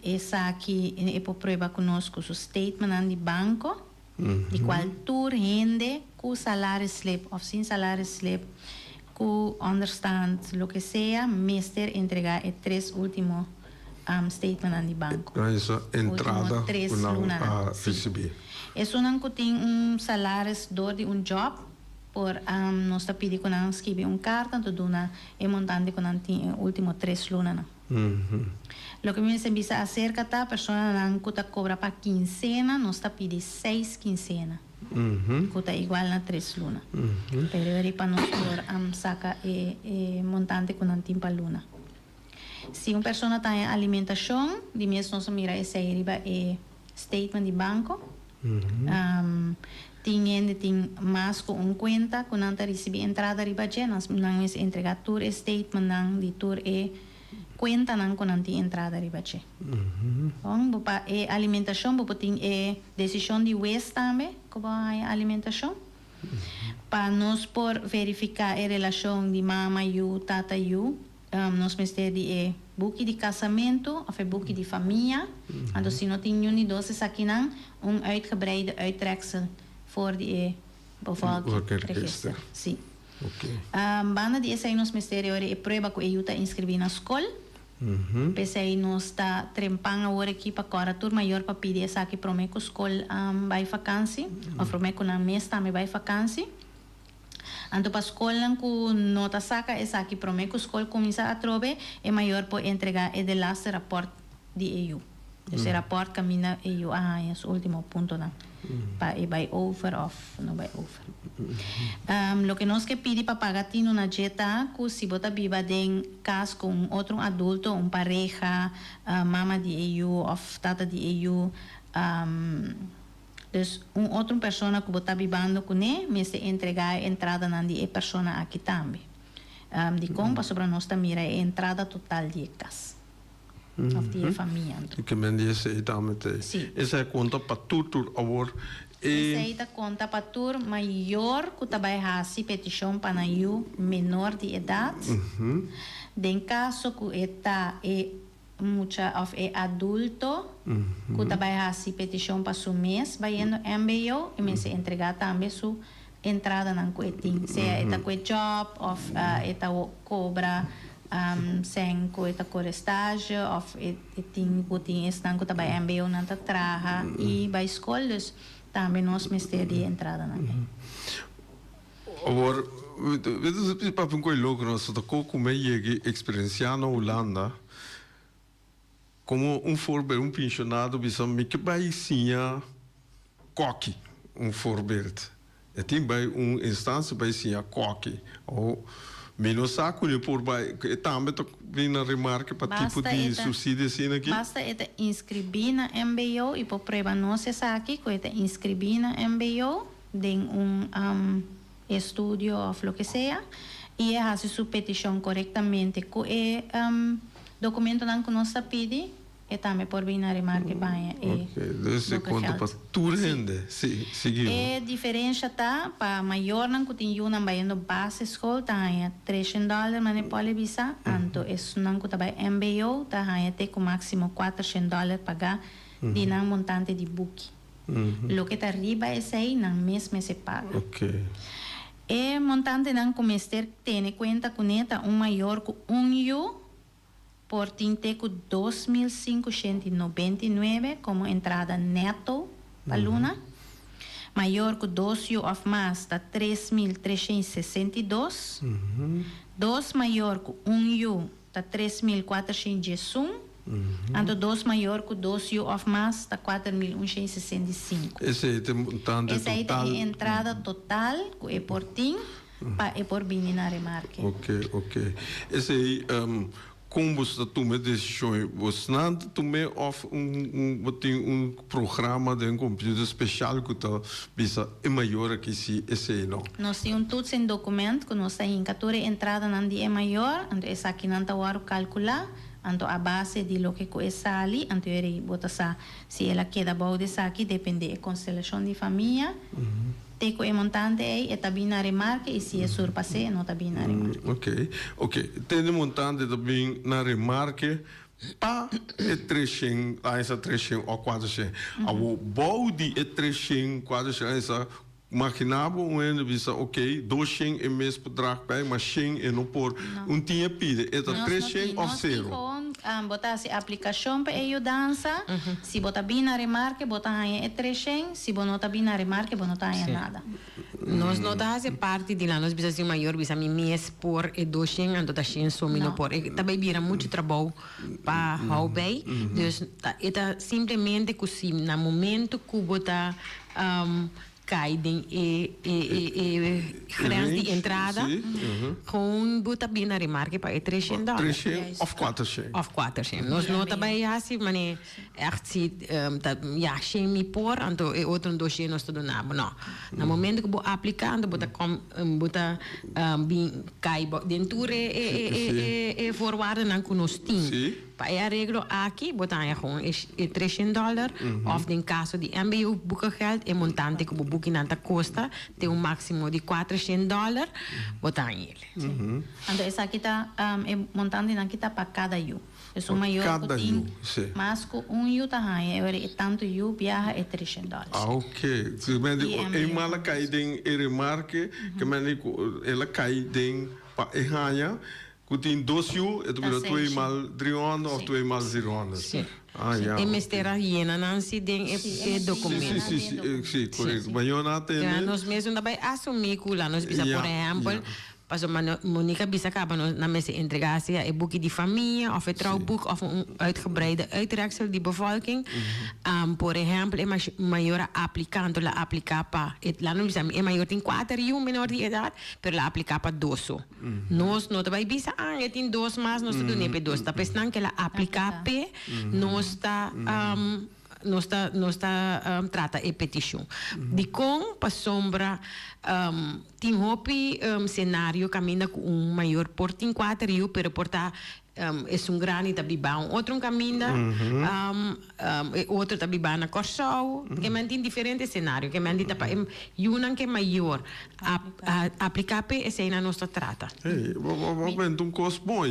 essa aqui é por prova conosco o statement de banco, de qual tu rende com salário slip, ou sem salário slip, com understand, lo que sea, mister entregar 3 últimos statement de banco. Essa entrada que não receber. É não que tem salário de job, por nós está pedindo que não escreve carta, então é montante que não tem último 3 lunas. Lo que me dice acerca da pessoa que está cobra para quincena, nós está pedindo 6 quincenas. Que está igual na 3 lunas. Pero é para nós saca montante que não tem para luna. Se uma pessoa está em alimentação, de mesmo nós mira esse aí statement de banco. Tem mais que conta que não está recebendo entrada riba já, nós não entregar tour statement não de tour conta não que não tem entrada riba já. Bom, para alimentação, para tem decisão de West também, que vai alimentação. Para nós por verificar a relação de mama e tata e nós ministério de book de casamento of boek de família. Então, se não tem nenhum dosis aqui, não, uitgebreide uittreksel voor de bevolkingsregister. Sim. Okay. Banda de esse aí, nosso ministério é prova que eu está inscrever na escola. Pese aí, nós está trempando agora aqui para agora, turma maior para pedir essa aqui para mim que a escola vai vacância, ou para mim que na mês também vai vacância. Então, para a escola que não está saca, essa aqui para mim que a escola começa a trover, é maior para entregar o last report de EU. Esse report caminha EU, é o último ponto, não. Vai over off, não vai over. Lo que nós que pedi para pagar tino na jeta, que se bota viva em casa com outro adulto, pareja, mama de EU, ou tata de EU, dus outra pessoa que bota vivendo com ele, me se entregar a entrada na de pessoa aqui também. De como sobre nós também a entrada total de casa. Of die família. Que men dice aí também. Essa é conta para tudo agora. Essa é conta para tudo maior que também faz petição para eu menor de idade. Em caso que está muita of adulto que também faz petição para seu mês, vai indo MBO e me se entregar também sua entrada na coitinha. Se é com job of cobra sem coisa com estágio of tem estão que também MBO não tá traha e vai escolas também nós ministério de entrada na. Agora, veja para um coisa louco, nós está como é que experienciar na Holanda como voorbeeld, pensionado, bisa me que vai sim a coque, voorbeeld. E tem bij instância vai sim a coque ou menos saco ne por vai também to vem na remarca para tipo de subsídio assim aqui. Basta inscrever na MBO e por prova não se saque que inscrever na MBO em estudio ou lo que sea e fazer sua petição corretamente com documento não que nós pede e também por vir na remarca banha e desse conta para tudo rende seguimos é diferença tá para maior não que tem uma baiano base escola tá é $300 mas pode visa então isso não que tá vai MBO tá é até com máximo $400 pagar de não montante de book lo que tá arriba é aí não mesmo se paga e montante não como este tem conta com neta maior que U por tinteco 2.599 como entrada neto para Luna. Maior que 2 U of mais está 3.362. 2 maior que 1 U está 3.401. Anto 2 maior que 2 U of mais, tá 4.165. Esse aí tem montante Essa aí total. tem entrada total, que é por tim, para é por bem na remarque. Ok. Esse aí, como você toma decisões, você não toma um programa de um computador especial que está bisa é maior que esse aí não. Nós temos tudo em documento, que nós temos captura entrada na é maior, então essa aqui não está a calcular, então a base de lo que é sali, então ele bota se ela queda boa dessa aqui, depende da constelação de família. Teco é montante aí, está bem na remarque, e se é surpassé, não está bem na remarque. Ok. Tem montante também na remarque, para é 300, essa 300 ou 400. O balde é 300, 400, essa maquinava um bisa, ok, 200 é mês para drag, mas 100 é não por. Tinha pide, é 300 ou 0. Botar a aplicação para ajudança, se botar bem na remarque, botar aí é 300, se não está bem na remarque, não está aí nada. Nós não damos parte de lá, nós precisamos maior, precisamos mês por e 200, então está cheio só não por. Também vira muito trabalho para hobby, então simplesmente que se no momento que botar cai e grande de entrada com bota bem na remarque para $300. 300 of 400. Of 400. Nós não também assim, mas echt se ja chemi por, então é outro 200 nós tudo não. Não. No momento que vou aplicando, bota bem cai dentro e forward não que nós temos. Para arreglo aqui, botar gewoon $300 of in caso de MBU boekengeld en montante que o booking nanta costa tem máximo de $400 botar ele. Então essa aqui tá montante não kita para cada U. É maior cada U, mas com U tá aí, é tanto U viaja é $300. Ok. Que mende em mala cai den remarque que mende ela cai den pa erranya tem 2 U, é do 2 mal 300 ou 2 mal 000. Sim. E mestera hiena não se tem documento. Sim, correto. Mas eu não tenho. Nós mesmos também assumimos que lá nós precisamos, por exemplo, Pas Monica bisa acaba na mensen integratie, een boekje die familie of een trouwboek of een uitgebreide uitreksel die bevolking. Por ejemplo, een mayor applicante la applicapa, het lano bisa een mayor tin 4 anos menor de edad, pero la applicapa 2. Nos no te vai bisa het in 2 mas nos te doen nepe 2. Tapes nan que la applicape nos ta não está trata a petição. De com para sombra tem hopi cenário caminha com maior por tem 4 anos, pero porta é grande tá bibão, outro caminha outro tá bibão na Corsau, que mantém diferentes cenários, que mantém tá para uma que é maior aplicar pe essa na nossa trata. Vamos um custo bom.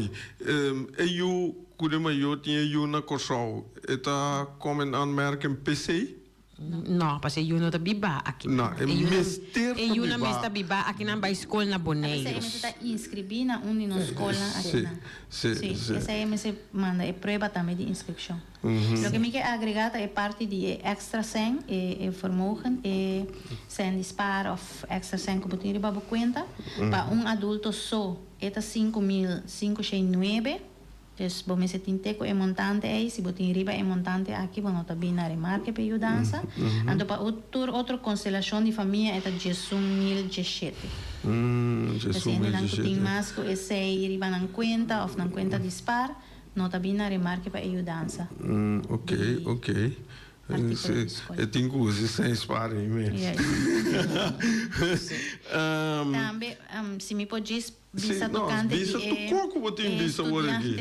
Eu Goede maior tinha na Corsau. Eta komen aanmerken PC? Não, parce que eu não está biba aqui. Não, é mister biba. Eu não está biba aqui na escola na Boneiros. Essa é inscrever na escola aqui na. Sim. Essa é manda é prova também de inscrição. O que me quer agregar é parte de extra 100 e vermogen e sem disparo of extra 100 que botar riba a conta para adulto só eta 5.509. Dus bom se tinteco é montante aí, se botin riba é montante aqui, bom tá bem na remarque para ajudança. Ando para outra constelação de família é 10.017. Assim, não tem mais que esse riba na conta ou na conta dispar, não tá bem na remarque para ajudança. Ok. Eu tenho que usar sem espaço mesmo. Também, se me pode bisa tocante bisa tu botin bisa ora aqui.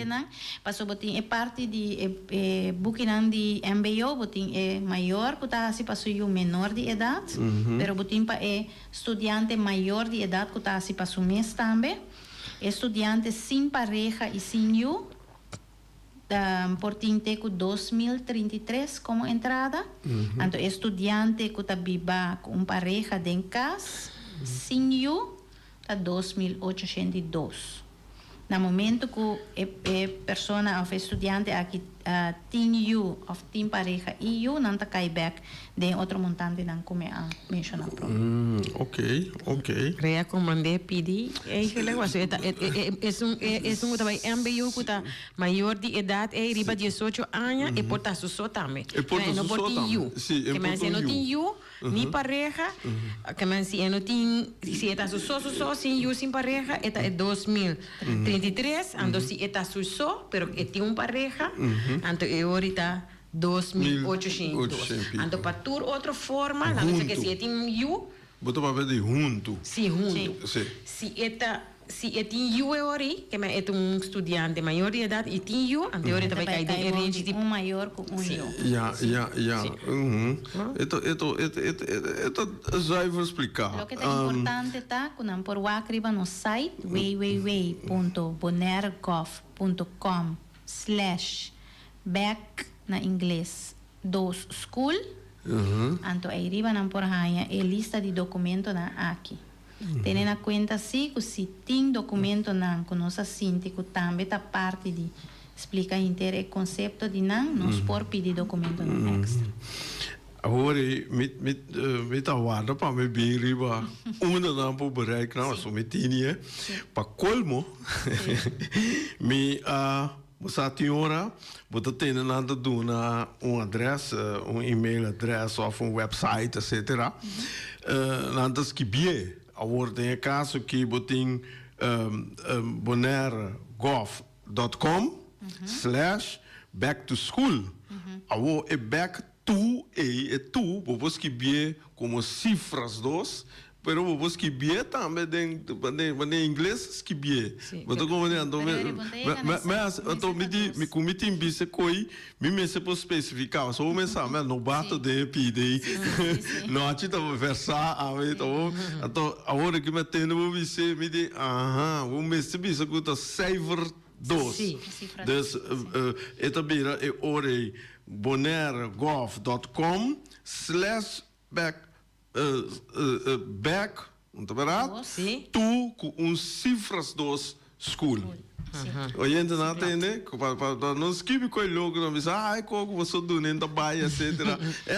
Passo botin é parte de bukinan de MBO, botin é maior, kuta se passo o menor de idade, pero botin pa é estudante maior de idade, kuta se passo mês também. Estudante sem pareja e sem you. Por tinteco 2033 como entrada. Então, estudante que está viva com pareja de casa, sem you, está 2.802. Na momento que a persona of estudante aqui tem you of tem pareja e you não tá cai back de outro montante não como a mencionar pro. Ok. Recomendé pedir eigenlijk was es un também MBU que tá maior de idade é riba 18 anos e porta só também. Não pode you. Que mas não tem you ni pareja, que mas se não tem se está só sem you sem pareja, é 2033, ando se está só, pero tem um pareja, ando é ahorita 2.800. Ando para tur outra forma, não sei que se tem you. Botou para ver junto. Sim, junto. Se tem you ori, que é um estudante maior de idade, e tem you, ante ori também cai de range de maior com you. Ja. Já vou explicar. Lo que é importante tá, quando por wakriba no site www.bonergov.com/back na inglês dos school. Anto aí riba não por hanya é lista de documento na aqui. Tendo na conta se tem documento não com nossa síndico também tá parte de explica inteiro o conceito de não nos por pedir documento no extra. Agora, me tá guarda para me bem riba. Não por bereik não, só me tinha. Para colmo, me Você tem hora, você tem nada do na adresse, e-mail address ou website, etc. Nada que bem. Agora tem caso que você tem bonergov.com/back to school. Agora é back to você que bem como cifras dos. Pero vos que bie também em inglês que bie. Mas como mas então me comiti em bise coi, me se posso especificar. Só me sabe no bato de pide. Não achita versar a ver então agora que me tem no bise me de o me se bise que tá saver dos. Dus eta bira e ore bonergov.com/back back, tu com cifras dos school. Oyente não entende? Para não escrever com logo não diz como você do nem da baia etc.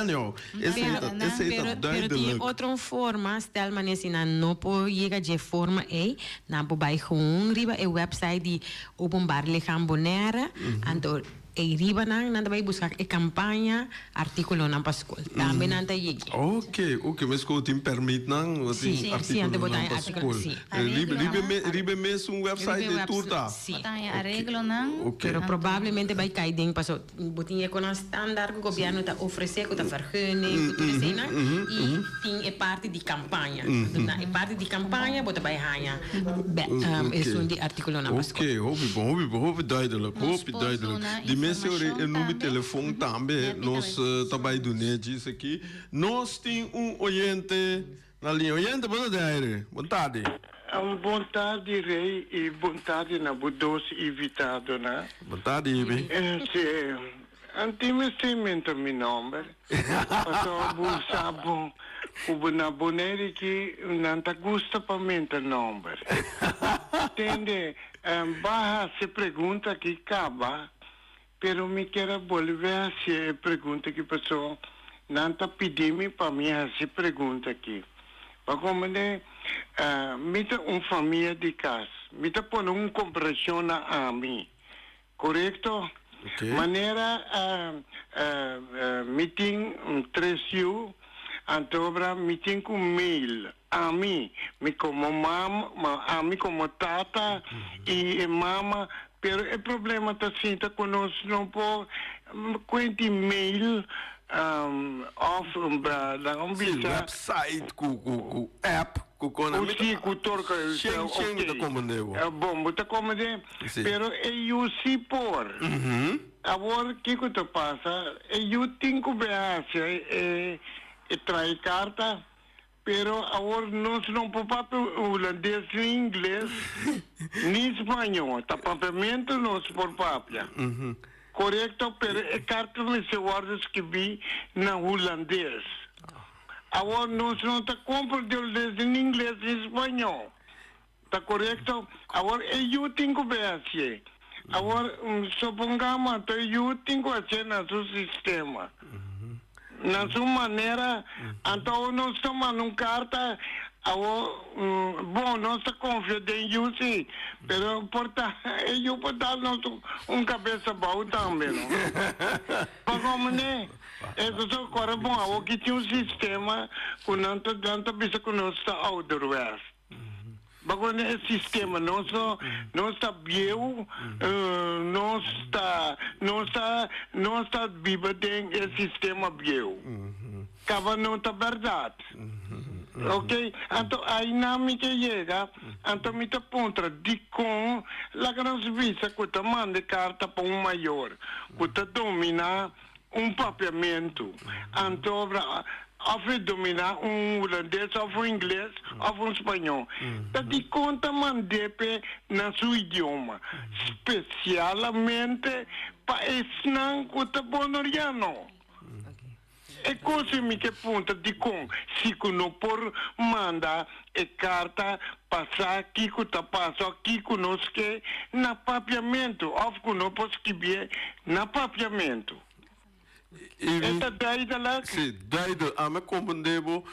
Não, esse é tem outra forma, tal maneira assim não pode chegar de forma não pode vai com riba é website de openbaar lichaam Bonaire, então e riba nanda vai buscar a campanha artículo na Pascoal também nanda yegi. Ok, mas que tem permite não artículo na Pascoal. Riba mesmo website de turta. Sim. Arreglo não. Pero provavelmente vai cair dentro passo botinha com a standard que o governo está oferecendo com a vergunning, tudo isso né? E tem a parte de campanha. Na parte de campanha bota vai ganhar isso de artículo na Pascoal. Ok, houve duidelijk. Mensen o número de telefone também, nós trabalhamos do NET isso aqui. Nós temos oyente na linha. Oyente, boa tarde. Boa tarde. Boa tarde, Rei, e boa tarde na Budos invitado, né? Boa tarde, Ibi. Antimestimento meu nome. Pastor Busabo, o na Bonaire que não te gusta para mim o nome. Entende? Barra se pergunta que acaba. Pero me quero volver a se pergunta que pessoa não está pedindo para mim essa pergunta aqui. Para como me tem família de casa, me tem por comparação a mim, correto? Okay. Maneira me tem 3 anos, então me tem com mail. A mim, me como mama, a mim como tata e mama. Pero o problema está assim, está conosco, não pode quanto e-mail da website, com app, com torca, bom, está como de, pero eu se por. Agora que te passa? Eu tenho que ver trai carta. Pero agora nós não podemos holandês nem inglês nem espanhol. Tá papiamento nós por papia. Correto, pero é carta me se guarda escrever na holandês. Agora nós não tá comprando holandês nem inglês nem espanhol. ¿Está correcto? Ahora, yo tengo que hacer. Ahora, supongamos que yo tengo que hacer en su sistema. Na sua maneira, então nós tomamos uma carta, bom, nós confiamos em você, mas portanto, eu vou dar cabeça boa também, não? Mas como né? Isso só agora bom, aqui tinha um sistema que não bisa que nós está outerwest. Bagulho é sistema, não está bio, não está viva dentro do sistema bio. Acaba não está verdade. Ok? Então, a dinâmica chega, então me aponta de com a grande vista que está manda carta para um maior, que está domina papiamento. Então, of dominar holandês, of inglês, of espanhol. Dat die conta mandepe na seu idioma, especialmente para esnan kuta bonoriano. E cosa mi che punta di con, si non por manda e carta passar aqui kuta passo aqui conosco na papiamento, of kuno pos kibie na papiamento. Esta daí lá? Sim, daí a me compreendebo,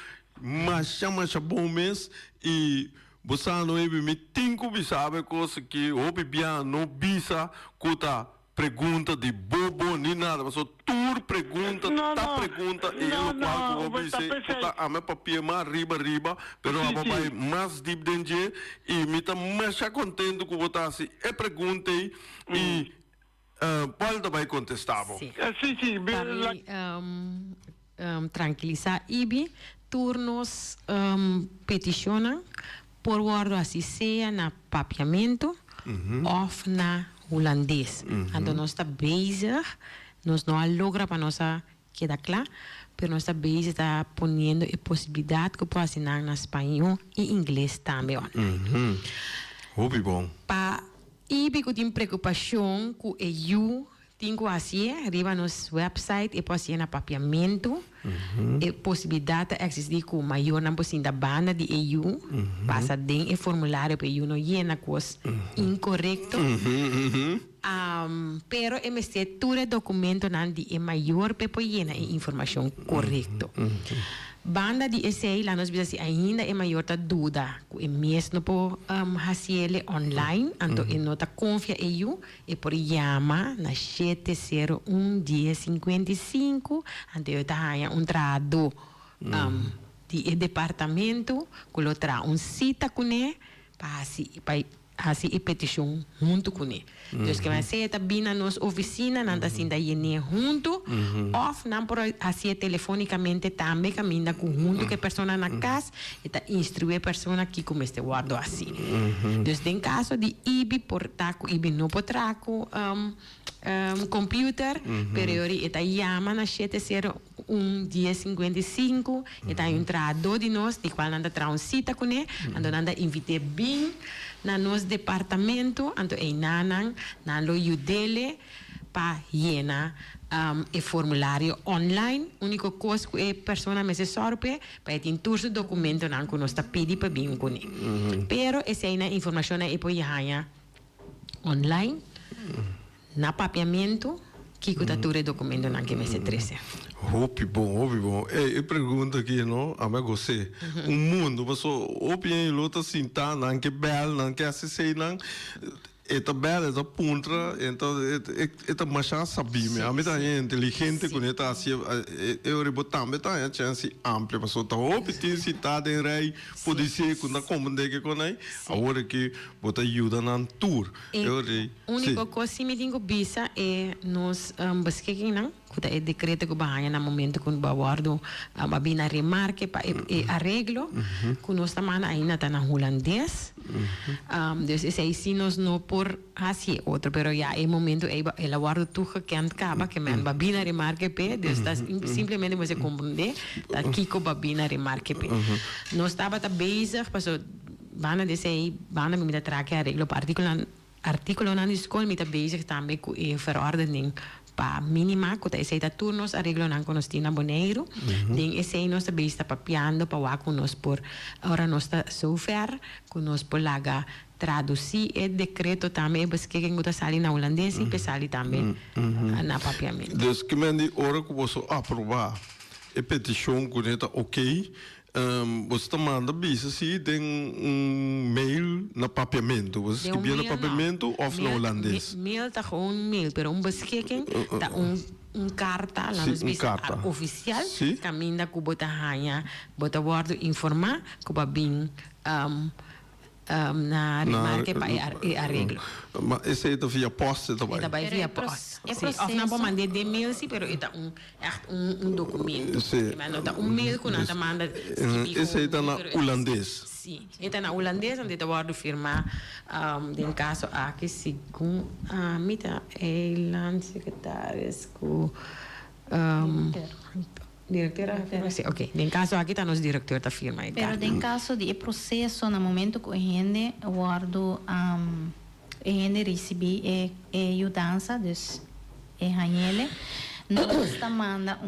mas chama bom mês e você não é me tinco sabe coisa que o bebia não bisa cuta pergunta de bobo nem nada, mas tur pergunta, pergunta e eu qual o bise cuta a me papia mais riba, pero a vai mais deep dentro e me tá mais contento com botar assim, é pergunta e Paul também contestava. Sim. Sim. Para tranquilizar Ibi, turnos peticionam por guardo assim seja na papiamento ou na holandês. Então nós está bezig, nós não logra para nós quedar claro, mas nós está bezig, está ponendo a possibilidade que pode assinar na espanhol e inglês também. Hobby bom. Ibi que tem preocupação com EU, tem que fazer, arriba no website e pode ser na papiamento, e possibilidade de existir com maior na possibilidade da banda de EU, passa dentro o formulário para EU não llena coisa incorreto, pero é mistura documento não de maior para poder llenar a informação correta. Banda de essay lá nós vimos ainda é maior da dúvida que é mesmo por fazer online então é nota confia eu e por chama na 701-1055 então eu tá trado de departamento que lo tra cita com ele para assim e petição junto com ele. Então que vai ser também na nossa oficina, não está sendo aí junto, ou não por assim telefonicamente também caminha com junto que a pessoa na casa e está instruir a pessoa que como este guardo assim. Então em caso de IBI portaco IBI não potraco computer, periori eta chama na 701-1055 eta tradutor de nós de qual anda tra cita com ele, anda invite bem na nosso departamento, então é nanang nalo yudele para llenar o formulário online. Única coisa que a pessoa me se sorpe para ter todos os documentos não que nós está pedindo para bem com ele. Pero essa é a informação é para online. Na papiamento, que cutatura documento não que me se trece. Hopi bom. Eu pergunto aqui, não? A mim você, mundo, mas hopi em luta sinta, não que bel, não que assistir, não. Eta bela, eta puntra, então eta machá sabe, a mim tá inteligente com eta assim, eu rebotar, mas tá a chance ampla, mas tá hopi tem citado em rei, pode ser com a comandante que com aí, agora que bota ajuda na tour. Eu rei. Única coisa que me digo bisa é nos basquequim não, que é decreto que vai na momento que o guardo babina remarque para arreglo, que nós também ainda tá na holandês. Então esse aí sim nós não por assim outro, pero já é momento ela guardo tudo que acaba que me babina remarque pe, Deus está simplesmente você compreender, tá aqui com babina remarque pe. Nós estava tá bezig, passou bana desse aí, bana me traque arreglo para artigo na escola me tá bezig também com a verordening pa mínima, que esse tá turnos arreglo nan conosco na Bonaire. Den esse nós tá besta papiando pa wa conosco por ora nós tá software conosco por laga traduzir o decreto também, porque quem está sali na holandês e sali também na papiamento. Dus que men die ora que você aprovar a petição que está ok, você manda bisa se tem mail na papiamento, você escrevia na papiamento ou na holandês? Mail tá gewoon mail, pero beschikking tá carta, lá nos carta oficial, caminha que bota hanha, bota word informar, que ba bem na remarque para arreglo. Mas esse é via post também? É também via post. Of não pode mandar de mail, sim, pero é um documento. Sim. Mas não tá mail que não tá manda. Esse é na holandês? Sim. É na holandês, onde tá word firma, em caso aqui, segundo a mita, land secretários com diretora sim, ok. Em caso aqui está nos diretor da firma. Pero em caso de processo, no momento que a gente guardo, a gente recebe ajudança, dus nós está manda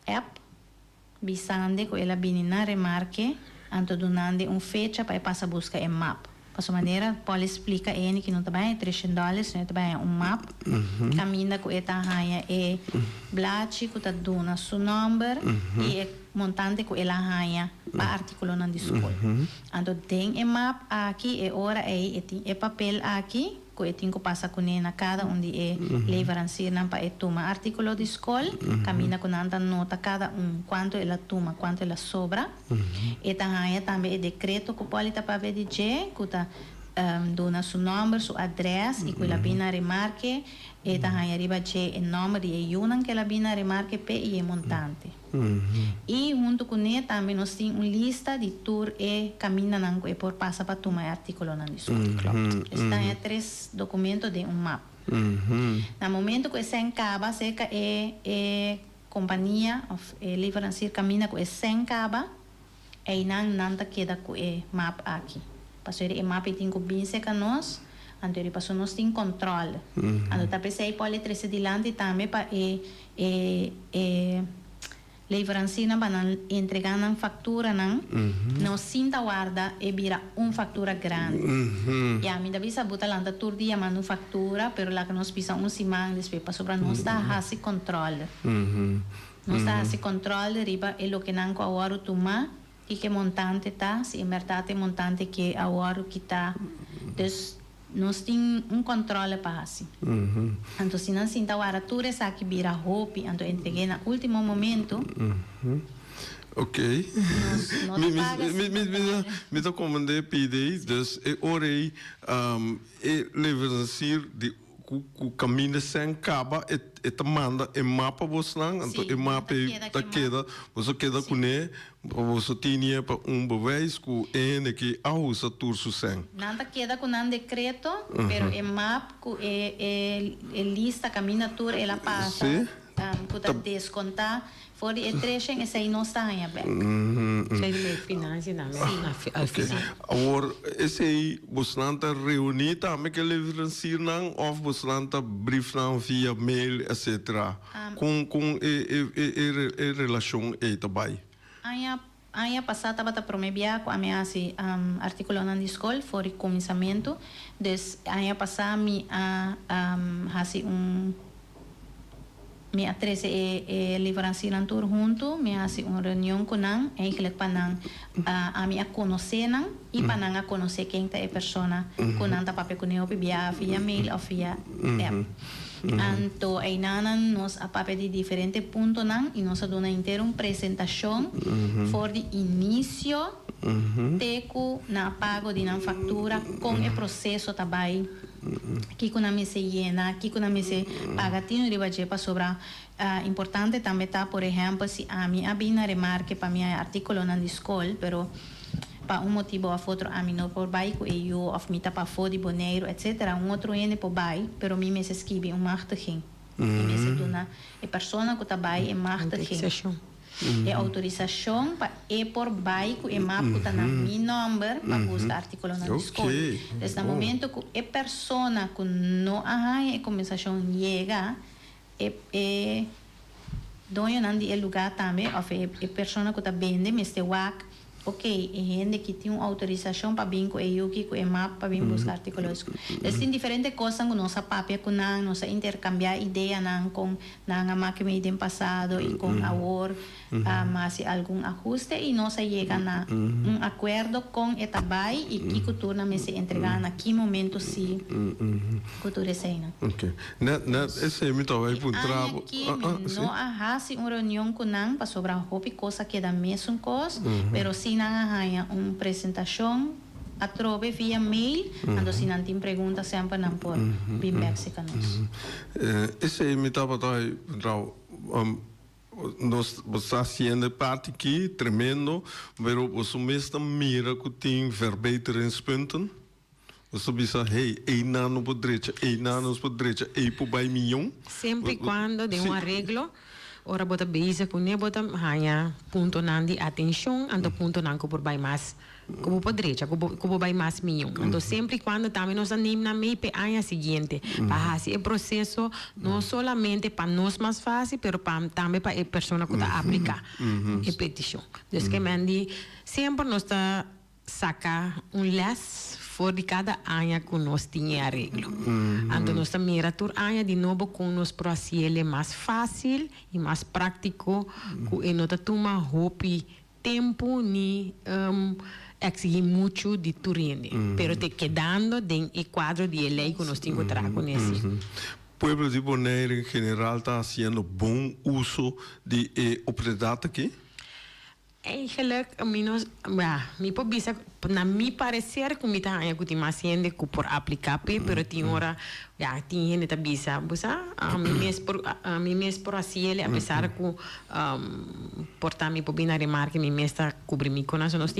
app bisande que ela vem na remarque, anto donando fecha para passar busca em mapa. Dessa maneira, pode explicar ele que não trabalha $300, não trabalha mapa, caminha com esta raia blate, que está dando seu número e montante com ela raia para articular na escola. Então, tem mapa aqui, hora tem papel aqui, que tem que passar com ele na cada onde levar-se para tomar artigo de escola, caminha com anda nota cada quanto ela toma, quanto ela sobra. E também é decreto que pode estar para ver de que está dona seu número, seu endereço e que ela vem na remarque. E também arriba o número e a que ela vem na remarque e montante. E junto com ele também nós temos uma lista de tour e caminha e por passa para tomar artigo na escola. Estão 3 documentos de mapa. No momento que se acaba, seca companhia livrancia caminha com se acaba, e não queda com o mapa aqui. Passou o mapa tem que vir seca nós. Então, passou nós tem controle. Então, tá pensei pode trazer dilante também para livrancia para entregar na fatura não sinta guarda e vira fatura grande. E a mim da bisa buta landa tur dia manufatura, pero lá que nós pisa semana depois passou para nós tá hasi controle. Nós tá hasi controle riba e lo que não agora toma e que montante tá, se em verdade montante que agora que tá. Dus nós tem controle para assim. Então, se não sinta agora tudo isso aqui vira roupa, então entreguei no último momento. Ok. Me dá comandei pide, dus orei leverancer de o caminho sem caba e manda e mapa você não, então e mapa tá queda, você queda com ele, você tinha para bewijs que ele que a usa turso sem. Nada queda com decreto, pero e mapa que lista caminha tur ela passa, que descontar. For de etrechen essa aí não está em aberto. Sei finanças al final. Agora esse aí você não está reunido também que livrancia não ou você não está brief não via mail etc. Com relação aí também. Ano passado estava promovida com a minha artigo na escola for começamento. Des ano passado me hasi me atrese livrancia na tour junto, me hace uma reunião com nan, eigenlijk para a me conhecer nan e para nan a conhecer quem é a pessoa com nan tá papel com eu via mail ou via app. Então aí nan nós a papel de diferentes pontos nan e nós dona inteira uma apresentação for de início teco na pago de nan fatura com o processo também. Que quando me se llena, que quando me se paga tino de baje para sobrar. Importante também tá, por exemplo, se a minha abina remarque para minha artigo na escola, pero para motivo a foto a mim não por baixo e eu of mita para fora de Bonaire, etc. Outro ene por baixo, pero me se escreve machtiging. Me se dona a pessoa que tá baixo é machtiging. E autorização para por baixo e mapa que está na meu número para buscar artigo na escola. Desde o momento que a pessoa que não arranha a conversação chega, dono nan di lugar também, of persona que tá vende, mas te wak, ok, gente que tem uma autorização para vir com eu que com map para vir buscar artículos. Tem diferentes coisas com nossa papel com nós, nossa intercambiar ideia com a máquina de passado e com a work, mas algum ajuste e nós chega na acordo com etabai e que cultura me se entregar naquele momento se cultura cena. Ok. Esse é muito bem para trabalho. Aqui não há uma reunião com nós para sobre a roupa coisa que da mesma coisa, pero sim na apresentação a trove via mail, quando se não tem pergunta sempre não por bem mexicanos. Esse é muito bem nós está sendo parte aqui tremendo, mas você mesmo mira que tem verbeteringspunten. Você pensa, hey, nano por direita, nanos por direita, por baixo milhão. Sempre quando de um arreglo, ora bota beisa com ne bota hanya ponto nandi atenção, ando ponto nanco por baixo mais. Como por direita, como vai mais milhão. Então sempre quando também nós animamos na meio para a seguinte, para fazer o processo não somente para nós mais fácil, mas também para a pessoa que está aplicar a petição. Então que mandi sempre nós está sacar les for de cada ano que nós tinha arreglo. Então nós está mira tur ano de novo com nós para ser mais fácil e mais prático, que nós toma hope tempo ni exigir muito de turine, pero te quedando en el cuadro de lei que nós temos que trabalhar com esse. Pueblo de Bonaire em geral está fazendo bom uso de oportunidade aqui? Eigenlijk, mi pobisa, na mi parecer, que mi tahanha que tem mais gente que por aplicar, pero tem hora, tem gente que bisa, busa, a mi mes por assim ele, apesar que portar mi pobina remarque, mi mes está cobrir mi con eso, nós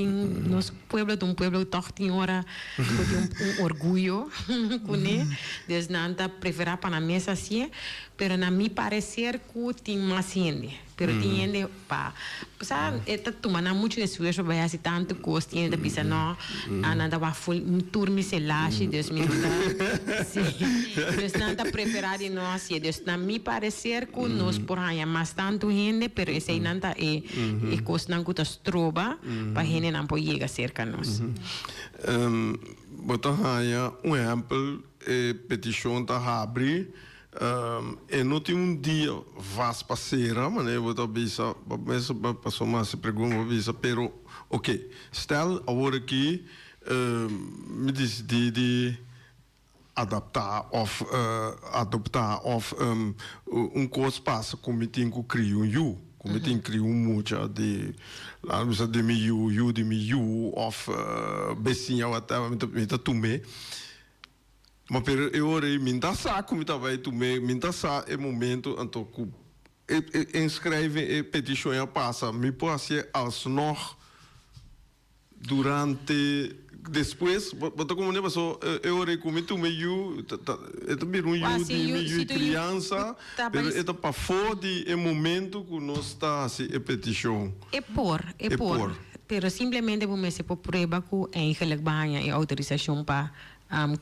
pueblo toch tem hora, que tem orgulho, com né, des nanta preferar para na mesa assim, pero na mi parecer que tem mais gente. Pero tiene pa, sabe, esta tomando muito de sueño, vai assim tanto custo, tiene de pensar não, nada vai full turno se lache, Deus me dá, sim, Deus nada preparar de nós, assim, Deus na mi parecer que nós por aí mais tanto gente, pero esse nada é coisa não que tas trova, para gente não pode chegar cerca nós. Botar aí exemplo, petição da abrir. E não tem dia vas passeira, mas eu vou bisa, mas passou mais se pergunta bisa, pero ok, stel agora aqui me diz de adaptar of coisa passa como tem que criar you, como tem que criar muito de lá bisa de me of besinha até me tá tume. Mas eu orei, minta saco, minta vai tu minta sa é momento então que inscreve e petição a passa, me pode ser alsnog durante depois, botou como nem só eu orei com tu meio é também de criança, pero é para fora de momento que nós está assim a petição. É por. Pero simplesmente vamos se por prova que eigenlijk banha e autorização para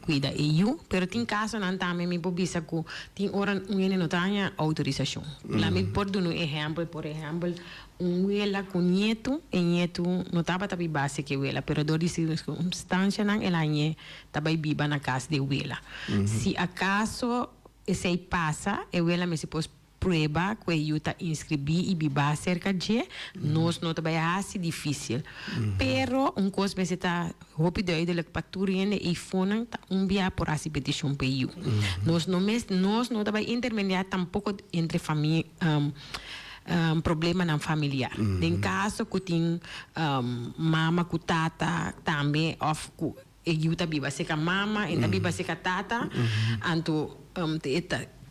cuida EU, pero tem caso não também me pobisa que tem hora não tem autorização. Lá me por dar exemplo, por exemplo, ela com neto não estava também base que ela, pero do de circunstância não ela nie também viva na casa de ela. Se acaso esse passa, ela me se pode prueba que eu está inscrevi e viva cerca de nós não vai ser difícil. Pero coisa que está rápido de para turine e fona via por essa petição para eu. Nós não vai intermediar tampouco entre família problema na familiar. Em caso que tem mama com tata também of eu está viva seca mama, ainda viva seca tata, anto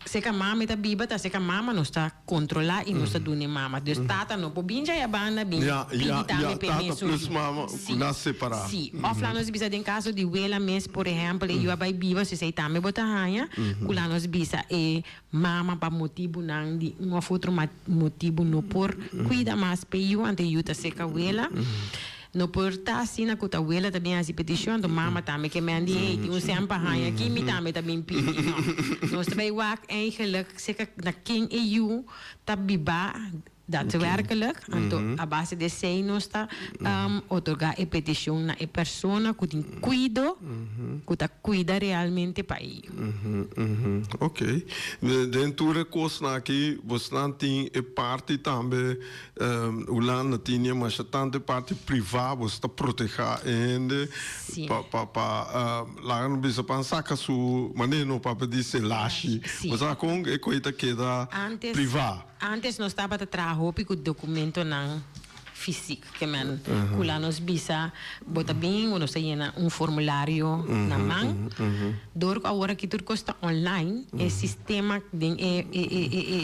seca mama está viva, tá seca mama não está controlar e não está dando mama. Deus tata não pode binja e banda binja. Tata plus mama não separar. Sim, offline nós bisa em caso de ela mesmo, por exemplo, eu vai viva se sei também botar hanha, lá nós bisa e mama para motivo não de outro motivo não por cuida mais para eu ante eu tá seca ela. no porta assim na cuta abuela também assim petição do mama também que me andi die ons zijn pahaai aqui me também pedi nós também wak eigenlijk zeker na king EU tabiba daadwerkelijk a base de sei nós está otorgar a petição na a persona que tem cuido que tá cuida realmente para ele. Ok. Dentro da coisa aqui, você não tem a parte também, o lá não tinha, mas tanto a parte privada, você está protegendo ainda, lá não precisa pensar que a sua maneira para pedir se laxe, você com a coisa que da privada. Antes nós estava a trabalhar com documento não físico que man kula nos bisa bota bem ou nós llena formulário na mão dor agora que tudo custa online é sistema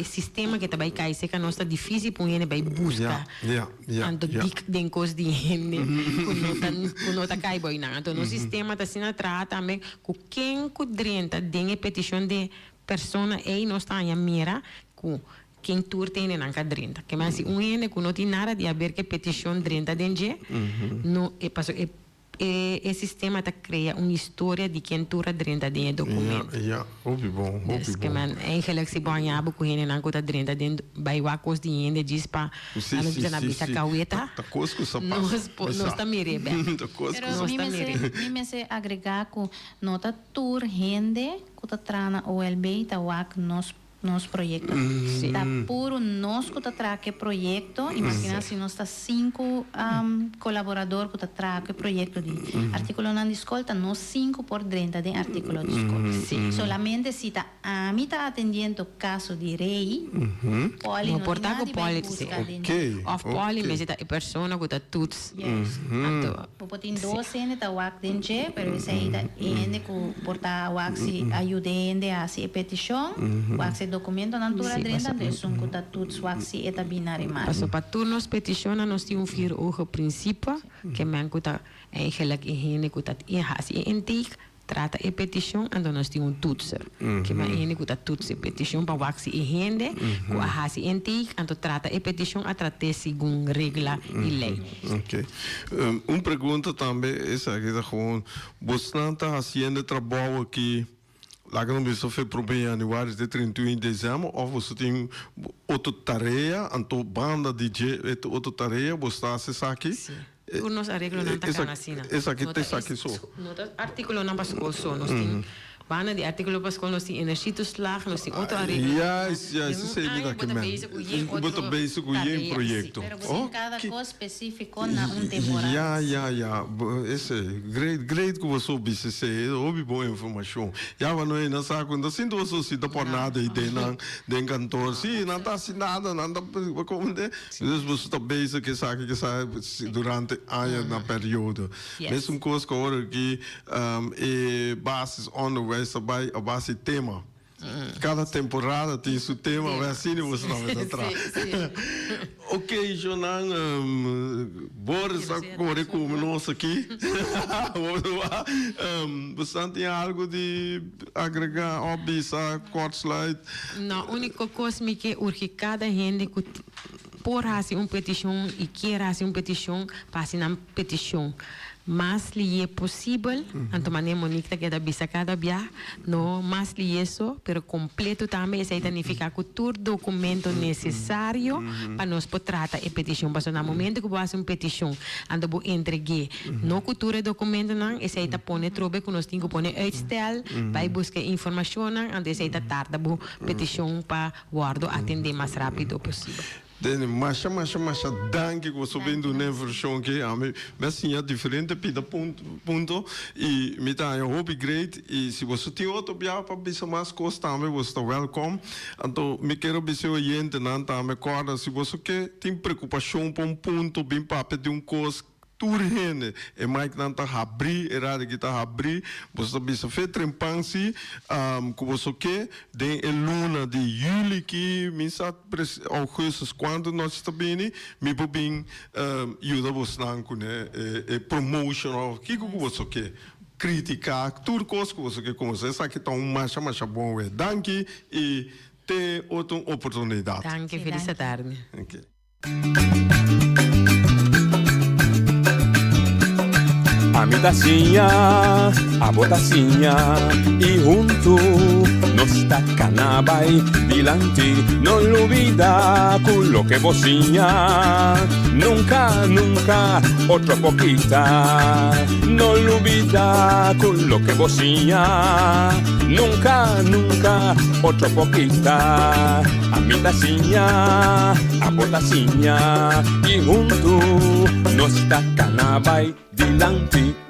sistema que também cai se que nós está difícil para ele vai buscar ando dik den cos de gente quando não tá cai boi não então no sistema tá sendo trata também com quem cudrenta den petição de persona e nós está a mira com quem tur tem na cadrenta que mas ene que não tem nada de haver que petição drenta dentro no é passo e sistema tá cria uma história de quem tur drenta dentro documento óbvio bom que man eigenlijk se banha bu ene na cota drenta dentro vai wakos de ende diz pa a não dizer na bisa caueta tá cosco essa nós tá mire bem pero me se agregar com nota tur rende cota trana OLB tá wak nos proyecto. Está puro nos que traque proyecto. Imagina si nos está 5 colaboradores que traque proyecto de artículo na escolta, no 5 por 30 de artículo de escolta. Solamente si está a mí está atendiendo caso de rei, poli no porta com poli of poli me está persona que está tuts. Popotin 12 ene tá wak denje, pero esse aí tá ene que porta wak si ajude ende a si petição, wak si documento natura drenta de sun kuta tuts waxi eta binari maar. Paso pa turnos petitiona nos die vier ogen principe que men kuta eigenlijk in kuta hasi intik trata e petition en dan nos die un toetser que men ene kuta toets e petition pa waxi hende ku hasi intik en to trata e petition a trate segundo regla e lei. Ok. Pergunta também essa que tá gewoon você não tá fazendo trabalho aqui. Lá que não precisa fazer para o bem januário de 31 de dezembro, ou você tem outra tarefa, então banda DJ, outra tarefa, você está acessando aqui? Sim. Turnos arreglo não está canasina. Essa aqui tem aqui só. Nota artículo não passou só, nós tem banda de artículo passou, nós tem energietoeslag, nós tem outro arreglo. Isso sei que também. Bota base com o projeto. Pero você cada coisa específico na temporada. Esse great que você observa, é óbvio boa informação. Já não é na saco, ainda sinto você se dá por nada e tem cantor, sim, não está assinada, não está como de. Você está base que sabe durante ano na período. Mesmo coisa que agora aqui é bases on the way a base tema. Cada temporada tem seu tema, vai assim você não vai atrás. Ok, Jonan, Boris, agora como nós aqui. Você tem algo de agregar, obisa, corte slide? Não, a única coisa que urge cada gente que por fazer petição e quer fazer petição, passe na petição. Mas lhe é possível, então maneira Monique que da bisa cada dia, no mas lhe isso, pero completo também essa significa que todo documento necessário para nós poder tratar a petição, porque no momento que você uma petição, ando vou entregar, no cultura documento não, essa aí tá põe trobe que nós temos que pôr uitstel, vai buscar informação não, ando essa aí tá tarda bo petição para guardar atender mais rápido possível. Mas danke que você vem do versão que mas sim é diferente pida ponto e me dá eu hope great e se você tem outro biar para bisa mais coisa também você está welcome então me quero bisa oriente não também corda se você quer tem preocupação para ponto bem para de coisa turhene e mais não tá abrir errado que tá abrir você bisa fe trempansi que você quer de luna de julho que me sa augustus quando nós está bem me bem ajuda você não com promotion que você quer criticar tudo coisa que você quer como você sabe que tá mais bom é danke e ter outra oportunidade. Danke, feliz tarde. Okay. a mi tacinha, a botacinha y junto nos está canabay dilante, no olvida con lo que bocinha, nunca, nunca otra poquita, no olvida con lo que bocinha, nunca, nunca otra poquita, a mi tacinha, a botacinha y junto nos está canabay dilante.